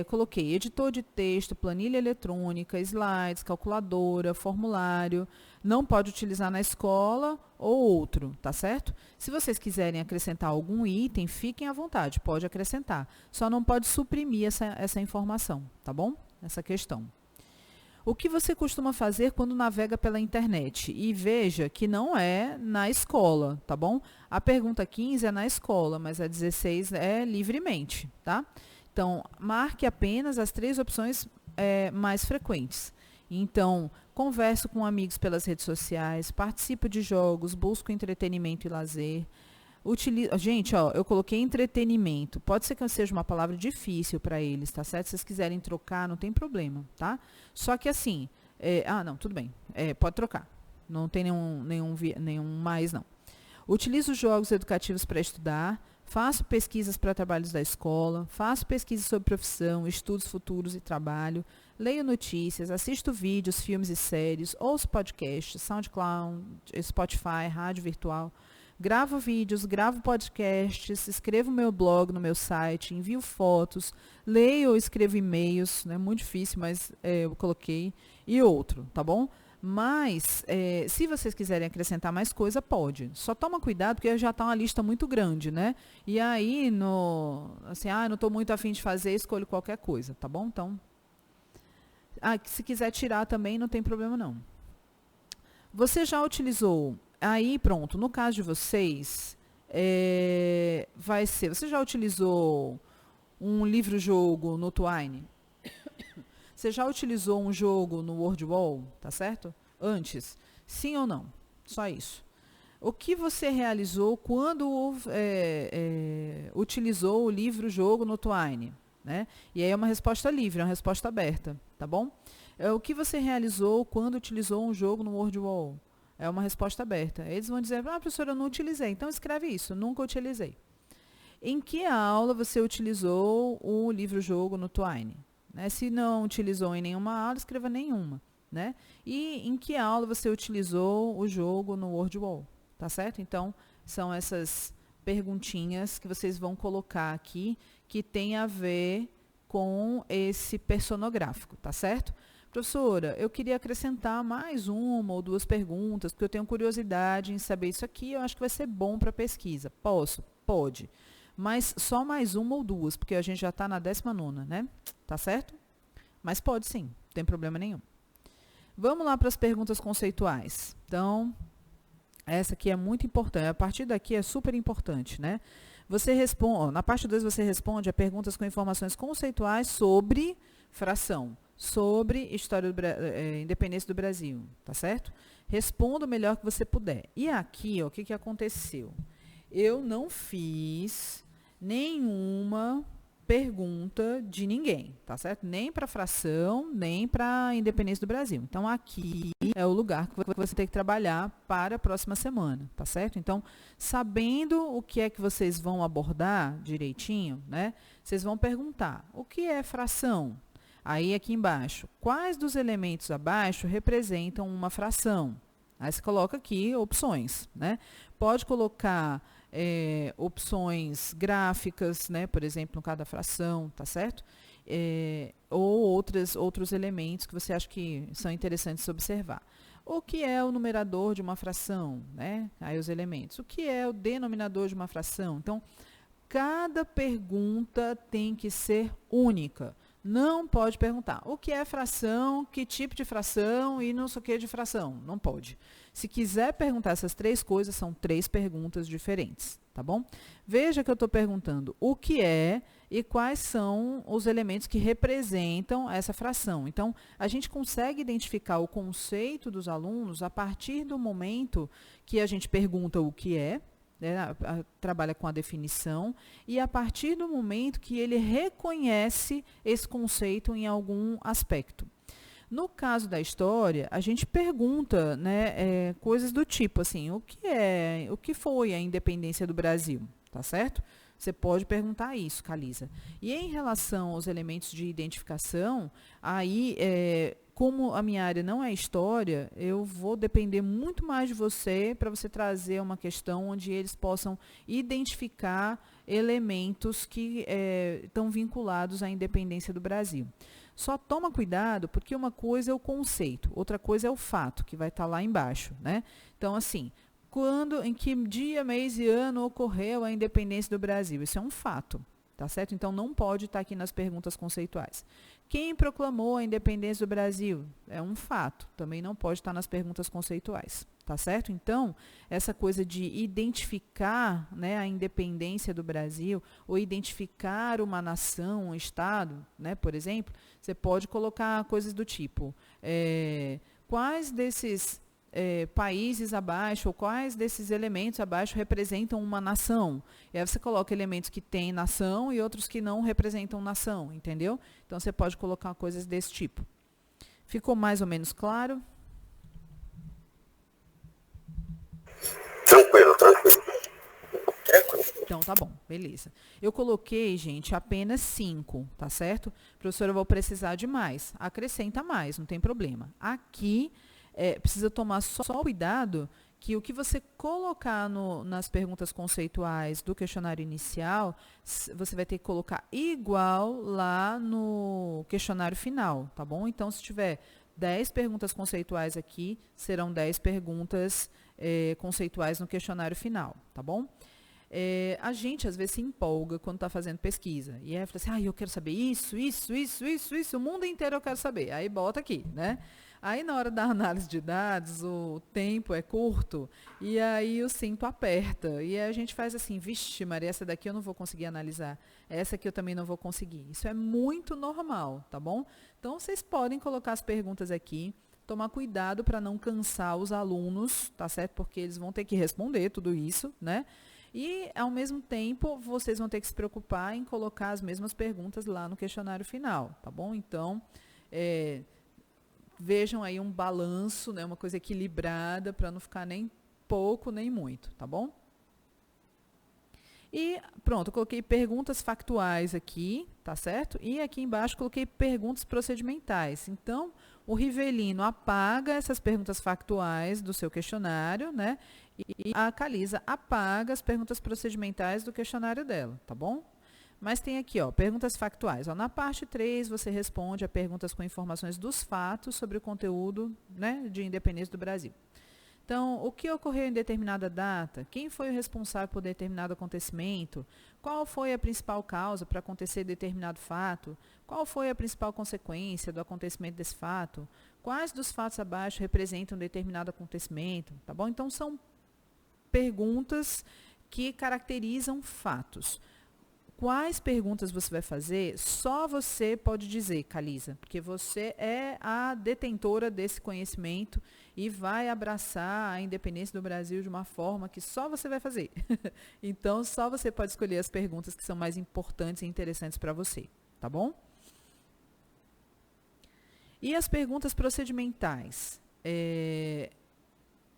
Speaker 1: coloquei editor de texto, planilha eletrônica, slides, calculadora, formulário. Não pode utilizar na escola ou outro, tá certo? Se vocês quiserem acrescentar algum item, fiquem à vontade, pode acrescentar. Só não pode suprimir essa informação, tá bom? Essa questão. O que você costuma fazer quando navega pela internet? E veja que não é na escola, tá bom? A pergunta 15 é na escola, mas a 16 é livremente, tá? Então, marque apenas as 3 opções mais frequentes. Então, converso com amigos pelas redes sociais, participo de jogos, busco entretenimento e lazer. Gente, ó, eu coloquei entretenimento. Pode ser que seja uma palavra difícil para eles, tá certo? Se vocês quiserem trocar, não tem problema, tá? Só que assim, não, tudo bem. Pode trocar. Não tem nenhum mais, não. Utilizo jogos educativos para estudar. Faço pesquisas para trabalhos da escola, faço pesquisas sobre profissão, estudos futuros e trabalho, leio notícias, assisto vídeos, filmes e séries, ouço podcasts, SoundCloud, Spotify, rádio virtual, gravo vídeos, gravo podcasts, escrevo meu blog no meu site, envio fotos, leio ou escrevo e-mails, é muito difícil, mas eu coloquei, e outro, tá bom? Mas, se vocês quiserem acrescentar mais coisa, pode. Só toma cuidado, porque já está uma lista muito grande, né? E aí, não estou muito afim de fazer, escolho qualquer coisa, tá bom? Então, se quiser tirar também, não tem problema não. Você já utilizou, aí pronto, no caso de vocês, você já utilizou um livro-jogo no Twine? Você já utilizou um jogo no WordWall, tá certo? Antes? Sim ou não? Só isso. O que você realizou quando utilizou o livro-jogo no Twine? Né? E aí é uma resposta livre, é uma resposta aberta, tá bom? O que você realizou quando utilizou um jogo no WordWall? É uma resposta aberta. Eles vão dizer, professora, eu não utilizei. Então escreve isso, nunca utilizei. Em que aula você utilizou o livro-jogo no Twine? Né? Se não utilizou em nenhuma aula, escreva nenhuma. Né? E em que aula você utilizou o jogo no WordWall? Tá certo? Então, são essas perguntinhas que vocês vão colocar aqui, que tem a ver com esse personográfico, tá certo? Professora, eu queria acrescentar mais uma ou duas perguntas, porque eu tenho curiosidade em saber isso aqui, eu acho que vai ser bom para a pesquisa. Posso? Pode. Mas só mais uma ou duas, porque a gente já está na 19ª, né? Tá certo? Mas pode sim, não tem problema nenhum. Vamos lá para as perguntas conceituais. Então, essa aqui é muito importante. A partir daqui é super importante, né? Você responde, na parte 2 você responde a perguntas com informações conceituais sobre fração, sobre história independência do Brasil, tá certo? Responda o melhor que você puder. E aqui, ó, o que, que aconteceu? Eu não fiz nenhuma pergunta de ninguém, tá certo? Nem para fração, nem para a independência do Brasil. Então, aqui é o lugar que você tem que trabalhar para a próxima semana, tá certo? Então, sabendo o que é que vocês vão abordar direitinho, né? Vocês vão perguntar, o que é fração? Aí, aqui embaixo, quais dos elementos abaixo representam uma fração? Aí, você coloca aqui opções, né? Pode colocar opções gráficas, né? Por exemplo, no caso da fração, tá certo? Ou outros elementos que você acha que são interessantes observar. O que é o numerador de uma fração? Né? Aí os elementos. O que é o denominador de uma fração? Então, cada pergunta tem que ser única. Não pode perguntar o que é fração, que tipo de fração e não sei o que de fração. Não pode. Se quiser perguntar essas três coisas, são 3 perguntas diferentes, tá bom? Veja que eu estou perguntando o que é e quais são os elementos que representam essa fração. Então, a gente consegue identificar o conceito dos alunos a partir do momento que a gente pergunta o que é, né, trabalha com a definição, e a partir do momento que ele reconhece esse conceito em algum aspecto. No caso da história, a gente pergunta, né, coisas do tipo assim, o que foi a independência do Brasil, tá certo? Você pode perguntar isso, Calisa. E em relação aos elementos de identificação, aí, como a minha área não é história, eu vou depender muito mais de você para você trazer uma questão onde eles possam identificar elementos que estão vinculados à independência do Brasil. Só toma cuidado, porque uma coisa é o conceito, outra coisa é o fato, que vai estar lá embaixo, né? Então, assim, em que dia, mês e ano ocorreu a independência do Brasil? Isso é um fato, tá certo? Então, não pode estar aqui nas perguntas conceituais. Quem proclamou a independência do Brasil? É um fato, também não pode estar nas perguntas conceituais, tá certo? Então, essa coisa de identificar, né, a independência do Brasil, ou identificar uma nação, um estado, né, por exemplo, você pode colocar coisas do tipo, quais desses países abaixo, ou quais desses elementos abaixo representam uma nação. E aí você coloca elementos que têm nação e outros que não representam nação, entendeu? Então, você pode colocar coisas desse tipo. Ficou mais ou menos claro?
Speaker 3: Tranquilo, tranquilo.
Speaker 1: Então, tá bom, beleza. Eu coloquei, gente, apenas 5, tá certo? Professora, eu vou precisar de mais. Acrescenta mais, não tem problema. Aqui, precisa tomar só cuidado que o que você colocar nas perguntas conceituais do questionário inicial, você vai ter que colocar igual lá no questionário final, tá bom? Então, se tiver 10 perguntas conceituais aqui, serão 10 perguntas conceituais no questionário final, tá bom? A gente, às vezes, se empolga quando está fazendo pesquisa. E aí, fala assim, eu quero saber isso, o mundo inteiro eu quero saber. Aí, bota aqui, né? Aí, na hora da análise de dados, o tempo é curto, e aí o cinto aperta. E aí a gente faz assim, vixe, Maria, essa daqui eu não vou conseguir analisar. Essa aqui eu também não vou conseguir. Isso é muito normal, tá bom? Então, vocês podem colocar as perguntas aqui. tomar cuidado para não cansar os alunos, tá certo? Porque eles vão ter que responder tudo isso, né? E, ao mesmo tempo, vocês vão ter que se preocupar em colocar as mesmas perguntas lá no questionário final, tá bom? Então, vejam aí um balanço, né? Uma coisa equilibrada para não ficar nem pouco nem muito, tá bom? E pronto, eu coloquei perguntas factuais aqui, tá certo? E aqui embaixo coloquei perguntas procedimentais. Então, o Rivelino apaga essas perguntas factuais do seu questionário, né? E a Calisa apaga as perguntas procedimentais do questionário dela, tá bom? Mas tem aqui, ó, perguntas factuais. Ó, na parte 3, você responde a perguntas com informações dos fatos sobre o conteúdo, né, de independência do Brasil. Então, o que ocorreu em determinada data? Quem foi o responsável por determinado acontecimento? Qual foi a principal causa para acontecer determinado fato? Qual foi a principal consequência do acontecimento desse fato? Quais dos fatos abaixo representam determinado acontecimento? Tá bom? Então, são perguntas que caracterizam fatos. Quais perguntas você vai fazer, só você pode dizer, Calisa, porque você é a detentora desse conhecimento e vai abraçar a independência do Brasil de uma forma que só você vai fazer. Então, só você pode escolher as perguntas que são mais importantes e interessantes para você, tá bom? E as perguntas procedimentais?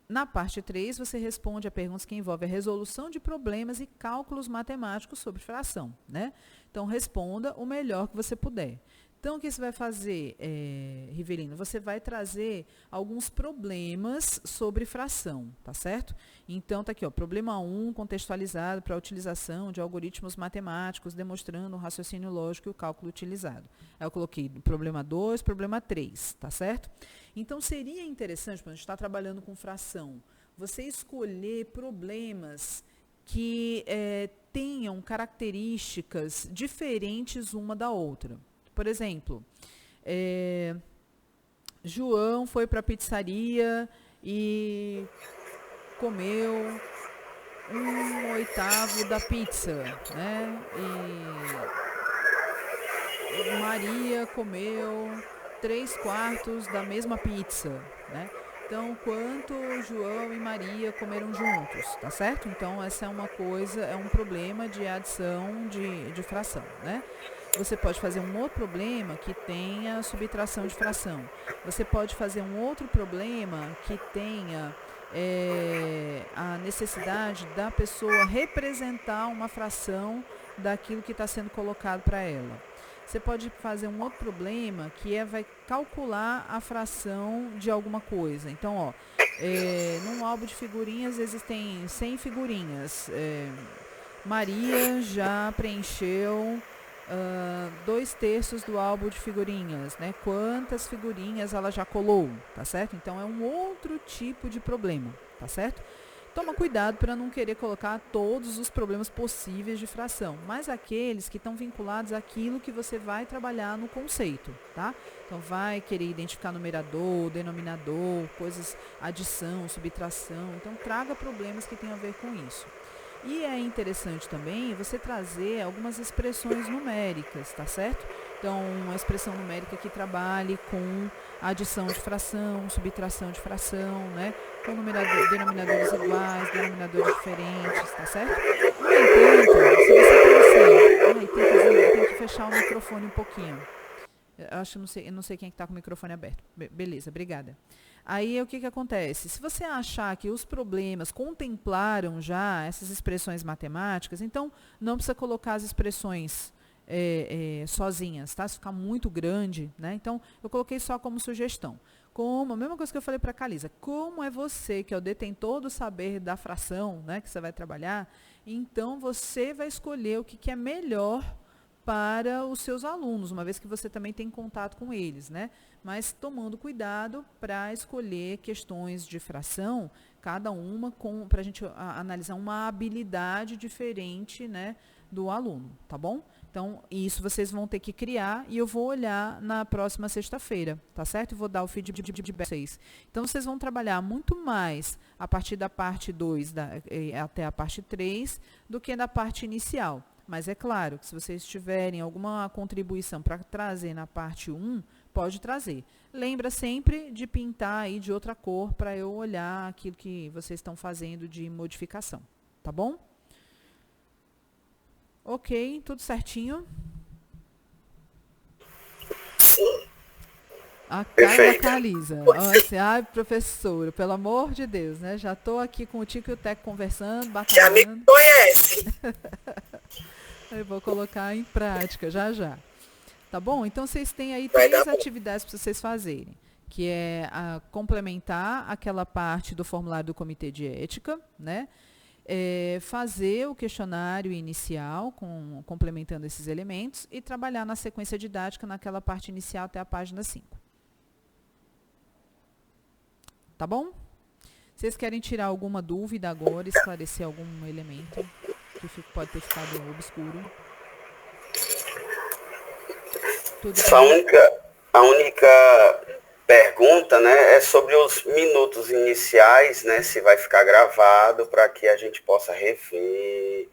Speaker 1: Na parte 3, você responde a perguntas que envolvem a resolução de problemas e cálculos matemáticos sobre fração, né? Então, responda o melhor que você puder. Então, o que você vai fazer, Rivelino? Você vai trazer alguns problemas sobre fração, tá certo? Então, tá aqui, ó, problema 1, contextualizado para a utilização de algoritmos matemáticos, demonstrando o raciocínio lógico e o cálculo utilizado. Aí eu coloquei problema 2, problema 3, tá certo? Então, seria interessante, quando a gente está trabalhando com fração, você escolher problemas que tenham características diferentes uma da outra. Por exemplo, João foi para a pizzaria e comeu 1/8 da pizza, né? E Maria comeu 3/4 da mesma pizza, né? Então, quanto João e Maria comeram juntos, tá certo? Então, essa é uma coisa, é um problema de adição de fração, né? Você pode fazer um outro problema que tenha subtração de fração. Você pode fazer um outro problema que tenha a necessidade da pessoa representar uma fração daquilo que está sendo colocado para ela. Você pode fazer um outro problema que vai calcular a fração de alguma coisa. Então, ó, num álbum de figurinhas existem 100 figurinhas. Maria já preencheu 2/3 do álbum de figurinhas, né? Quantas figurinhas ela já colou, tá certo? Então, é um outro tipo de problema, tá certo? Toma cuidado para não querer colocar todos os problemas possíveis de fração, mas aqueles que estão vinculados àquilo que você vai trabalhar no conceito, tá? Então, vai querer identificar numerador, denominador, coisas, adição, subtração. Então, traga problemas que tenham a ver com isso. E é interessante também você trazer algumas expressões numéricas, tá certo? Então, uma expressão numérica que trabalhe com adição de fração, subtração de fração, né? Com denominadores iguais, denominadores diferentes, tá certo? No entanto, se você pensar, tem que fechar o microfone um pouquinho. Eu não sei quem está com o microfone aberto. Beleza, obrigada. Aí, o que acontece? Se você achar que os problemas contemplaram já essas expressões matemáticas, então não precisa colocar as expressões sozinhas, tá? Se ficar muito grande, né? Então, eu coloquei só como sugestão. A mesma coisa que eu falei para a Calisa, como é você que é o detentor do saber da fração, né, que você vai trabalhar, então você vai escolher o que é melhor para os seus alunos, uma vez que você também tem contato com eles, né? Mas tomando cuidado para escolher questões de fração, cada uma para a gente analisar uma habilidade diferente, né, do aluno, tá bom? Então, isso vocês vão ter que criar e eu vou olhar na próxima sexta-feira, tá certo? E vou dar o feedback de vocês. Então, vocês vão trabalhar muito mais a partir da parte 2 até a parte 3 do que da parte inicial. Mas é claro que se vocês tiverem alguma contribuição para trazer na parte 1, pode trazer. Lembra sempre de pintar aí de outra cor para eu olhar aquilo que vocês estão fazendo de modificação, tá bom? Ok, tudo certinho?
Speaker 2: Sim.
Speaker 1: A cara da Calisa. Assim, ai, professora, pelo amor de Deus, né? Já estou aqui com o Tico e o Teco conversando,
Speaker 2: Já me
Speaker 1: batalhando.
Speaker 2: conhece.
Speaker 1: Eu vou colocar em prática já. Tá bom? Então, vocês têm aí
Speaker 2: Vai
Speaker 1: 3
Speaker 2: dar bom.
Speaker 1: atividades para vocês fazerem, que é complementar aquela parte do formulário do comitê de ética, né? Fazer o questionário inicial, complementando esses elementos, e trabalhar na sequência didática naquela parte inicial até a página 5. Tá bom? Vocês querem tirar alguma dúvida agora, esclarecer algum elemento que pode ter ficado obscuro? Tudo bem?
Speaker 3: A única pergunta, né, é sobre os minutos iniciais, né, se vai ficar gravado para que a gente possa rever,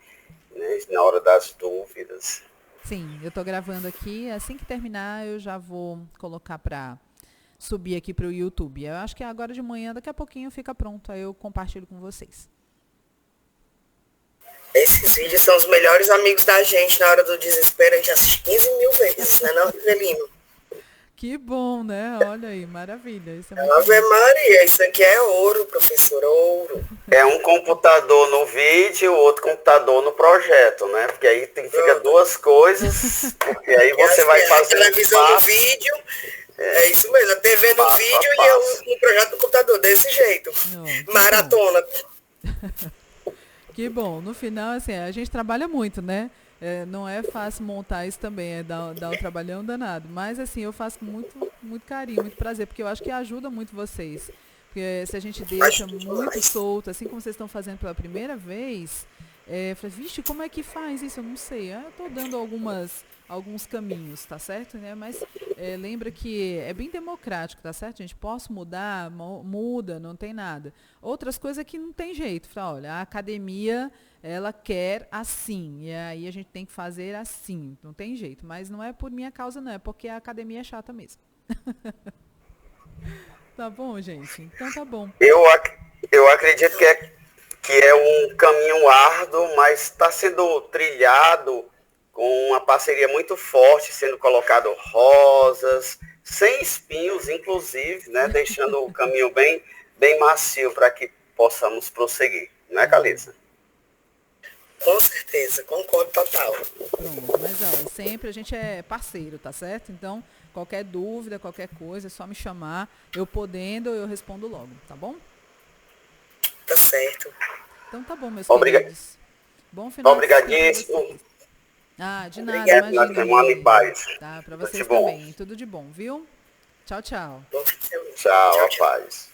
Speaker 3: né, na hora das dúvidas.
Speaker 1: Sim, eu estou gravando aqui. Assim que terminar, eu já vou colocar para subir aqui para o YouTube. Eu acho que agora de manhã, daqui a pouquinho, fica pronto. Aí eu compartilho com vocês.
Speaker 2: Esses vídeos são os melhores amigos da gente na hora do desespero. A gente assiste 15 mil vezes, né, não, Rivelino?
Speaker 1: Que bom, né? Olha aí, maravilha. Isso é muito
Speaker 2: Ave
Speaker 1: bom.
Speaker 2: Maria, isso aqui é ouro, professor, ouro.
Speaker 3: É um computador no vídeo, outro computador no projeto, né? Porque aí fica duas coisas, porque aí você vai fazer
Speaker 2: a televisão no vídeo, é isso mesmo, a TV no vídeo e eu no projeto do computador, desse jeito.
Speaker 1: Não,
Speaker 2: Maratona.
Speaker 1: Que bom. No final, assim, a gente trabalha muito, né? Não é fácil montar isso também, dar um trabalhão danado. Mas, assim, eu faço com muito carinho, muito prazer, porque eu acho que ajuda muito vocês. Porque se a gente deixa muito solto, assim como vocês estão fazendo pela primeira vez, eu falei, vixe, como é que faz isso? Eu não sei. Eu estou dando alguns caminhos, tá certo? Né? Mas lembra que é bem democrático, tá certo, gente? Posso mudar? Muda, não tem nada. Outras coisas que não tem jeito. Fala, olha, a academia, ela quer assim, e aí a gente tem que fazer assim. Não tem jeito. Mas não é por minha causa, não. É porque a academia é chata mesmo. Tá bom, gente? Então tá bom.
Speaker 3: Eu acredito que é um caminho árduo, mas está sendo trilhado com uma parceria muito forte, sendo colocado rosas, sem espinhos, inclusive, né? Deixando o caminho bem macio para que possamos prosseguir. Né, Calisa?
Speaker 2: Com certeza, concordo total.
Speaker 1: Pronto, mas olha, sempre a gente é parceiro, tá certo? Então, qualquer dúvida, qualquer coisa, é só me chamar. Eu podendo, eu respondo logo, tá bom?
Speaker 2: Tá certo.
Speaker 1: Então tá bom, meus queridos. Bom final de semana.
Speaker 3: Obrigadíssimo.
Speaker 1: De nada,
Speaker 2: Obrigado,
Speaker 3: na semana em paz.
Speaker 1: Tá, pra
Speaker 3: Tudo
Speaker 1: vocês
Speaker 3: de bom.
Speaker 1: também. Tudo de bom, viu? Tchau, tchau.
Speaker 2: Bom fim de semana.
Speaker 3: Tchau, a paz.